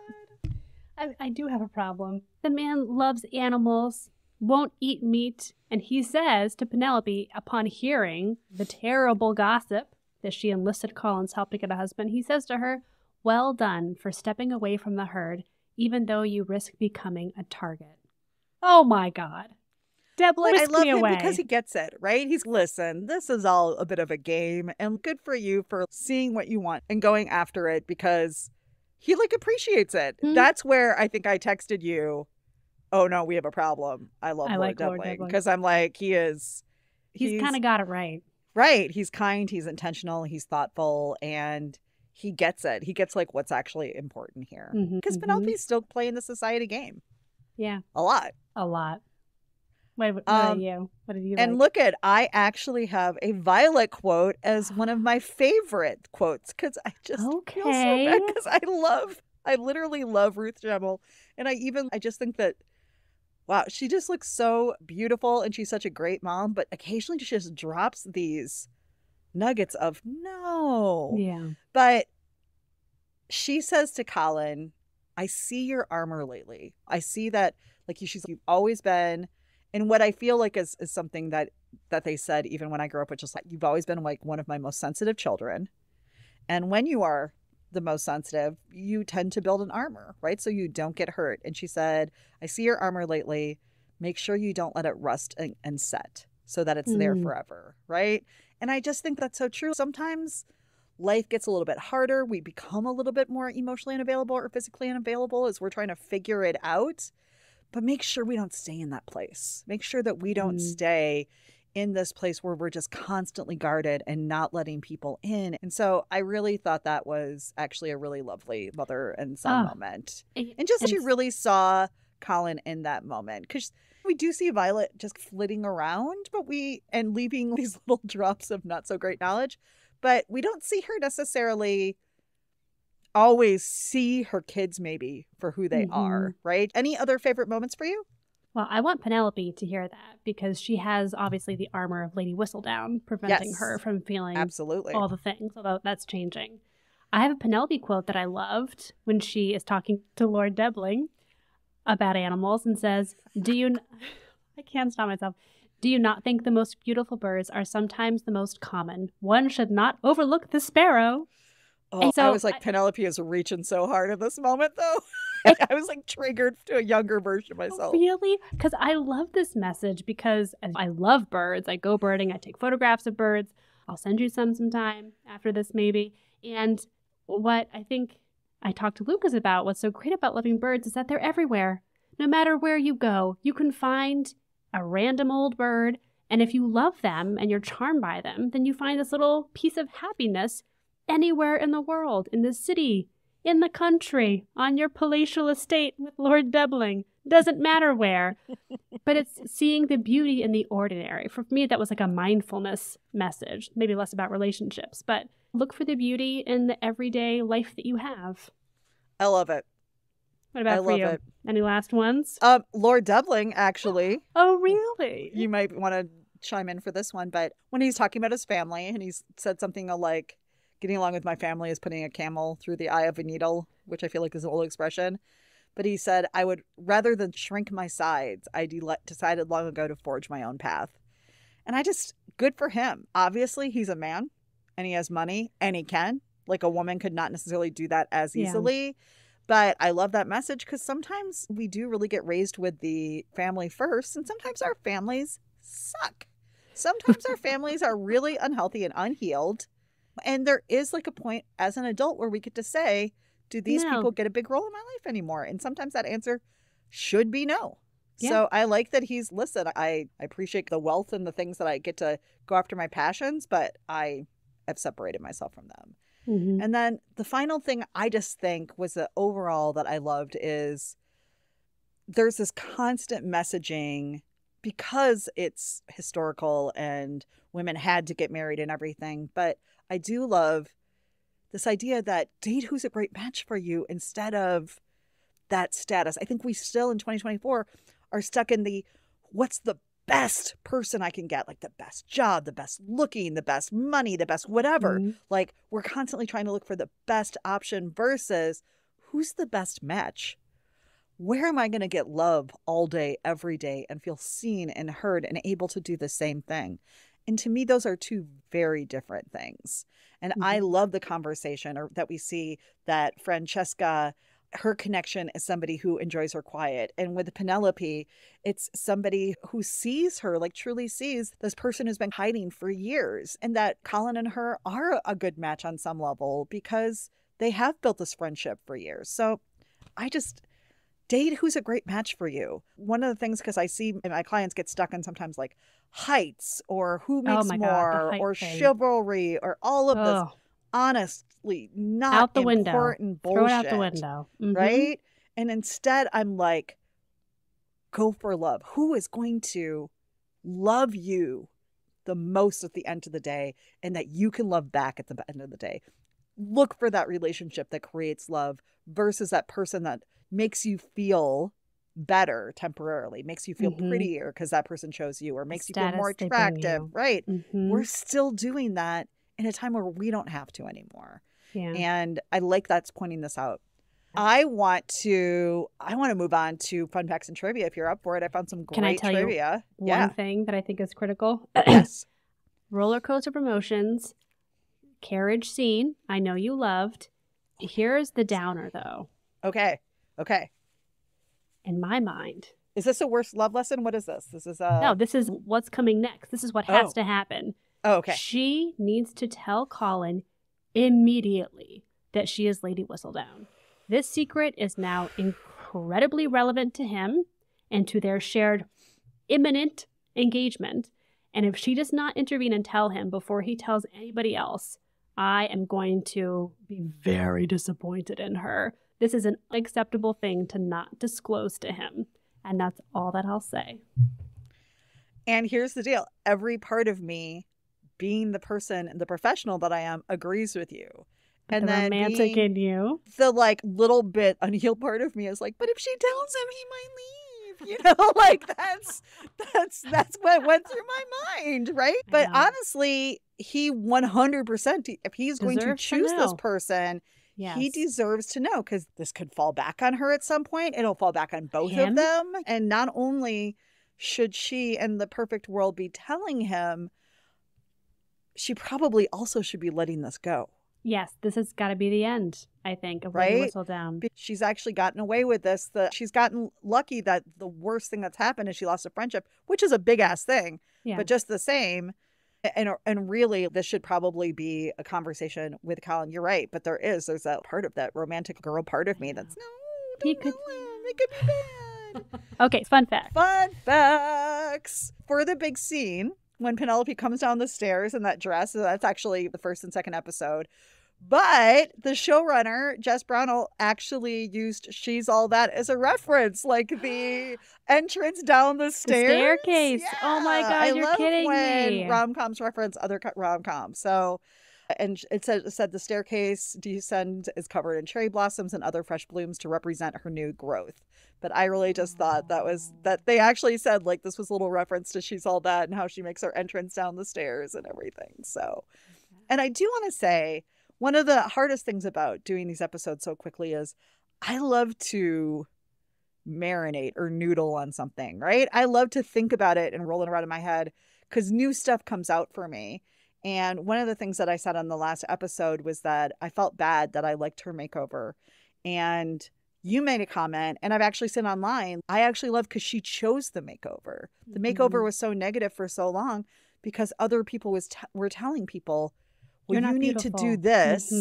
I do have a problem. The man loves animals, won't eat meat, and he says to Penelope, upon hearing the terrible gossip that she enlisted Colin's help to get a husband, he says to her, "Well done for stepping away from the herd, even though you risk becoming a target." Oh my God. Deb, I love him because he gets it, right? Listen, this is all a bit of a game, and good for you for seeing what you want and going after it, because he appreciates it. That's where I think I texted you, "Oh no, we have a problem. I love Lord Devling," because I'm like, he's kind of got it right. Right. He's kind, he's intentional, he's thoughtful, and he gets it. He gets what's actually important here. Because Penelope's still playing the society game. Yeah. A lot. What about you? What did you like? And I actually have a Violet quote as one of my favorite quotes, because I just feel so bad, because I literally love Ruth Gemmell. And I just think that, wow, she just looks so beautiful, and she's such a great mom, but occasionally she just drops these nuggets of no. Yeah. But she says to Colin, "I see your armor lately. I see that you've always been," and what I feel like is something that they said even when I grew up, which is you've always been one of my most sensitive children. And when you are the most sensitive, you tend to build an armor, right? So you don't get hurt. And she said, "I see your armor lately. Make sure you don't let it rust and set so that it's there forever," right? And I just think that's so true. Sometimes life gets a little bit harder. We become a little bit more emotionally unavailable or physically unavailable as we're trying to figure it out. But make sure we don't stay in that place. Make sure that we don't stay in this place where we're just constantly guarded and not letting people in. And so I really thought that was actually a really lovely mother and son moment. And just she really saw Colin in that moment. Because we do see Violet just flitting around, and leaving these little drops of not so great knowledge. But we don't see her necessarily always see her kids maybe for who they are, right? Any other favorite moments for you? Well, I want Penelope to hear that, because she has obviously the armor of Lady Whistledown preventing her from feeling all the things, although that's changing. I have a Penelope quote that I loved when she is talking to Lord Devling about animals and says, I can't stop myself. "Do you not think the most beautiful birds are sometimes the most common? One should not overlook the sparrow." Oh, so I was Penelope is reaching so hard at this moment, though. I was triggered to a younger version of myself. Really? Because I love this message, because I love birds. I go birding. I take photographs of birds. I'll send you sometime after this, maybe. And what I think I talked to Lucas about, what's so great about loving birds, is that they're everywhere. No matter where you go, you can find a random old bird. And if you love them and you're charmed by them, then you find this little piece of happiness anywhere in the world, in the city, in the country, on your palatial estate with Lord Devling. Doesn't matter where. But it's seeing the beauty in the ordinary. For me, that was a mindfulness message, maybe less about relationships, but look for the beauty in the everyday life that you have. I love it. What about for you? Any last ones? Lord Devling, actually. Oh, really? You might want to chime in for this one, but when he's talking about his family and he's said something like, getting along with my family is putting a camel through the eye of a needle, which I feel like is an old expression. But he said, I would, rather than shrink my sides, I decided long ago to forge my own path. And good for him. Obviously, he's a man and he has money and he can. Like a woman could not necessarily do that as easily. Yeah. But I love that message because sometimes we do really get raised with the family first. And sometimes our families suck. Sometimes our families are really unhealthy and unhealed. And there is like a point as an adult where we get to say, do these people get a big role in my life anymore? And sometimes that answer should be no. Yeah. So I like that listen, I appreciate the wealth and the things that I get to go after my passions, but I have separated myself from them. Mm-hmm. And then the final thing I just think was the overall that I loved is there's this constant messaging because it's historical and women had to get married and everything. But I do love this idea that date who's a great match for you instead of that status. I think we still in 2024 are stuck in the what's the best person I can get, like the best job, the best looking, the best money, the best whatever. Mm-hmm. Like we're constantly trying to look for the best option versus who's the best match. Where am I going to get love all day, every day and feel seen and heard and able to do the same thing? And to me, those are two very different things. And mm-hmm. I love the conversation that we see that Francesca, her connection is somebody who enjoys her quiet. And with Penelope, it's somebody who sees her, like truly sees this person who's been hiding for years. And that Colin and her are a good match on some level because they have built this friendship for years. So date who's a great match for you. One of the things, because I see my clients get stuck in sometimes like heights or who makes more or chivalry or all of this honestly not out the important window. Bullshit. Throw it out the window. Mm-hmm. Right? And instead I'm like, go for love. Who is going to love you the most at the end of the day and that you can love back at the end of the day? Look for that relationship that creates love versus that person that makes you feel better temporarily, makes you feel mm-hmm. prettier because that person chose you or makes you feel more attractive, right? Mm-hmm. We're still doing that in a time where we don't have to anymore. Yeah. And I like that's pointing this out. I want to move on to fun facts and trivia if you're up for it. I found some great trivia. Can I tell you one thing that I think is critical? Yes. Roller coaster promotions, carriage scene, I know you loved. Here's the downer though. Okay. In my mind. Is this a worst love lesson? What is this? No, this is what's coming next. This is what has to happen. Oh, okay. She needs to tell Colin immediately that she is Lady Whistledown. This secret is now incredibly relevant to him and to their shared imminent engagement. And if she does not intervene and tell him before he tells anybody else, I am going to be very disappointed in her. This is an unacceptable thing to not disclose to him. And that's all that I'll say. And here's the deal. Every part of me, being the person and the professional that I am, agrees with you. But and the then romantic in you. The like little bit unhealed part of me is like, but if she tells him, he might leave. You know, like that's what went through my mind, right? But honestly, he 100%, if he's going to choose this person, yes, he deserves to know because this could fall back on her at some point. It'll fall back on both of them. And not only should she in the perfect world be telling him, she probably also should be letting this go. Yes, this has got to be the end, I think, of Lady Whistledown. She's actually gotten away with this. She's gotten lucky that the worst thing that's happened is she lost a friendship, which is a big-ass thing. Yeah. But just the same, and really, this should probably be a conversation with Colin. You're right, but there's that part of that romantic girl part of me that's, no, don't tell him. It could be bad. Okay, fun fact. Fun facts. For the big scene, when Penelope comes down the stairs in that dress, so that's actually the first and second episode. But the showrunner, Jess Brownell, actually used She's All That as a reference, like the entrance down the stairs. The staircase. Yeah. Oh my God, you're kidding me. I love when rom-coms reference other rom-coms. So, and it said the staircase descend is covered in cherry blossoms and other fresh blooms to represent her new growth. But I really just thought that they actually said like this was a little reference to She's All That and how she makes her entrance down the stairs and everything. So, and I do want to say, One of the hardest things about doing these episodes so quickly is I love to marinate or noodle on something, right? I love to think about it and roll it around in my head because new stuff comes out for me. And one of the things that I said on the last episode was that I felt bad that I liked her makeover. And you made a comment, and I've actually seen online, I actually love because she chose the makeover. The makeover was so negative for so long because other people were telling people, well, you need to do this,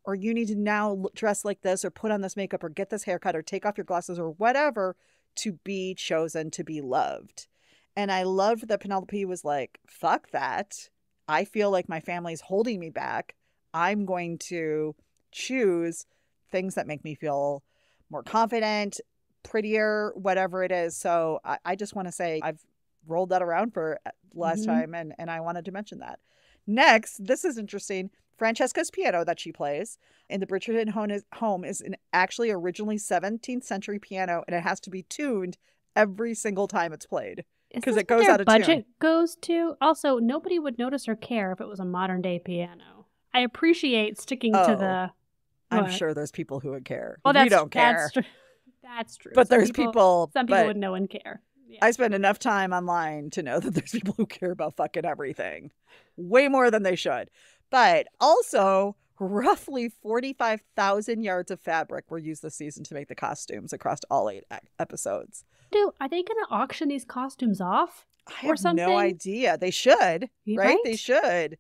or you need to now dress like this, or put on this makeup, or get this haircut, or take off your glasses, or whatever, to be chosen to be loved. And I loved that Penelope was like, fuck that. I feel like my family's holding me back. I'm going to choose things that make me feel more confident, prettier, whatever it is. So I just want to say I've rolled that around for last time, and I wanted to mention that. Next, this is interesting. Francesca's piano that she plays in the Bridgerton home is actually originally 17th century piano, and it has to be tuned every single time it's played because it goes out of budget tune. Goes to. Also, nobody would notice or care if it was a modern day piano. I appreciate sticking to the. I'm sure there's people who would care. Well, we don't care. That's true. But there's people. Some people would know and care. Yeah. I spend enough time online to know that there's people who care about fucking everything. Way more than they should. But also, roughly 45,000 yards of fabric were used this season to make the costumes across all 8 episodes. Dude, are they going to auction these costumes off? I have no idea. They should, right? They should.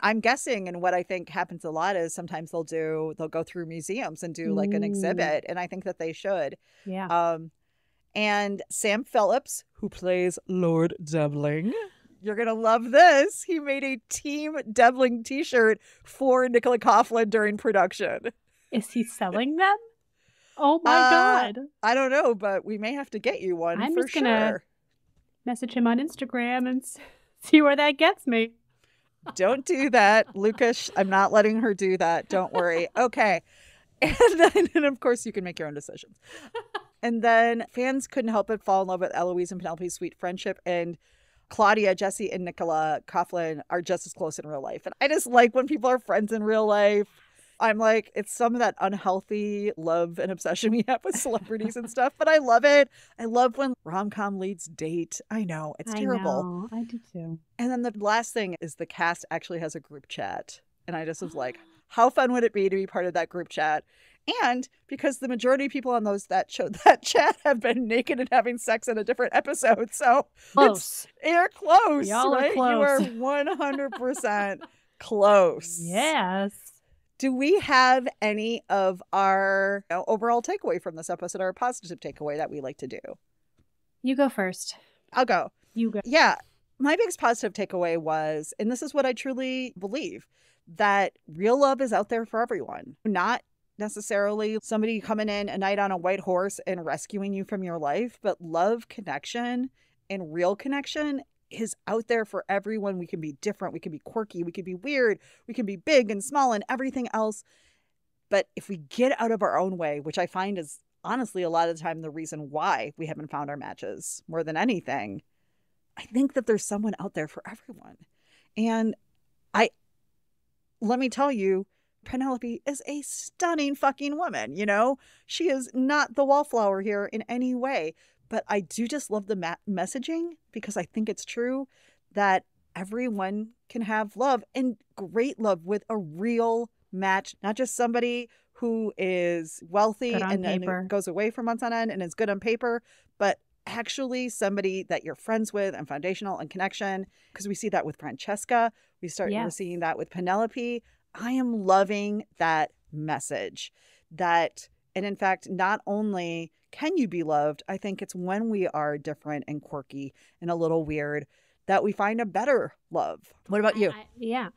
I'm guessing, and what I think happens a lot is sometimes they'll go through museums and do like an exhibit, and I think that they should. Yeah. And Sam Phillips, who plays Lord Devling, you're going to love this. He made a Team Devling t-shirt for Nicola Coughlan during production. Is he selling them? Oh my God. I don't know, but we may have to get you one. I'm for just going to message him on Instagram and see where that gets me. Don't do that, Lucas. I'm not letting her do that. Don't worry. Okay. And then, of course, you can make your own decisions. And then fans couldn't help but fall in love with Eloise and Penelope's sweet friendship. And Claudia, Jesse, and Nicola Coughlan are just as close in real life. And I just like when people are friends in real life. I'm like, it's some of that unhealthy love and obsession we have with celebrities and stuff, but I love it. I love when rom-com leads date. I know, it's terrible. I do too. And then the last thing is the cast actually has a group chat. And I just was like, how fun would it be to be part of that group chat? And because the majority of people on that chat have been naked and having sex in a different episode. So close. You're close. Y'all right? are close. You are 100% close. Yes. Do we have any of our overall takeaway from this episode, or a positive takeaway that we like to do? You go first. I'll go. You go. Yeah. My biggest positive takeaway was, and this is what I truly believe, that real love is out there for everyone. Not necessarily somebody coming in a night on a white horse and rescuing you from your life, but love, connection, and real connection is out there for everyone. We can be different. We can be quirky. We can be weird. We can be big and small and everything else. But if we get out of our own way, which I find is honestly a lot of the time the reason why we haven't found our matches more than anything, I think that there's someone out there for everyone. And let me tell you, Penelope is a stunning fucking woman. You know, she is not the wallflower here in any way. But I do just love the messaging, because I think it's true that everyone can have love, and great love, with a real match, not just somebody who is wealthy and goes away for months on end and is good on paper, but actually somebody that you're friends with and foundational and connection. Because we see that with Francesca. We're seeing that with Penelope. I am loving that message that, and in fact, not only can you be loved, I think it's when we are different and quirky and a little weird that we find a better love. What about you?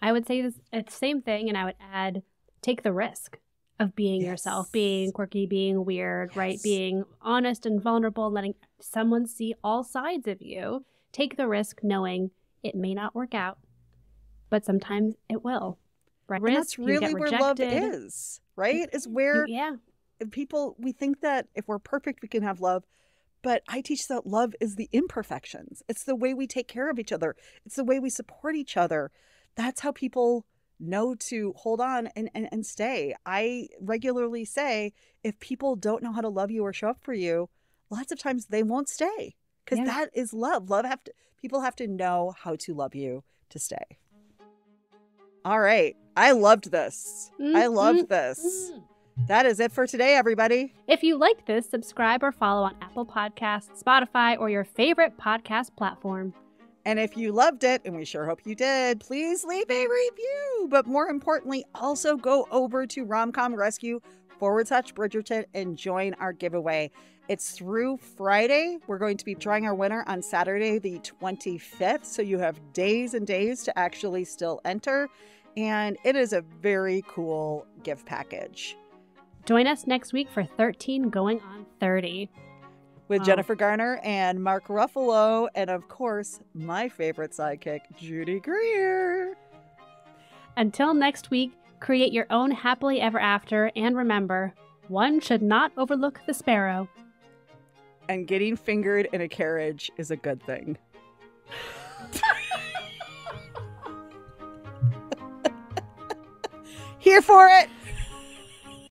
I would say it's the same thing. And I would add, take the risk of being yourself, being quirky, being weird, right? Being honest and vulnerable, and letting someone see all sides of you. Take the risk knowing it may not work out, but sometimes it will. Right? And that's really where love is, right? Is where people, we think that if we're perfect, we can have love. But I teach that love is the imperfections. It's the way we take care of each other. It's the way we support each other. That's how people know to hold on and stay. I regularly say, if people don't know how to love you or show up for you, lots of times they won't stay, because that is love. People have to know how to love you to stay. All right. I loved this. I loved this. That is it for today, everybody. If you liked this, subscribe or follow on Apple Podcasts, Spotify, or your favorite podcast platform. And if you loved it, and we sure hope you did, please leave a review. But more importantly, also go over to Rom-Com Rescue /Bridgerton and join our giveaway. It's through Friday. We're going to be drawing our winner on Saturday, the 25th. So you have days and days to actually still enter. And it is a very cool gift package. Join us next week for 13 going on 30. With Jennifer Garner and Mark Ruffalo. And of course, my favorite sidekick, Judy Greer. Until next week, create your own happily ever after. And remember, one should not overlook the sparrow. And getting fingered in a carriage is a good thing. Here for it.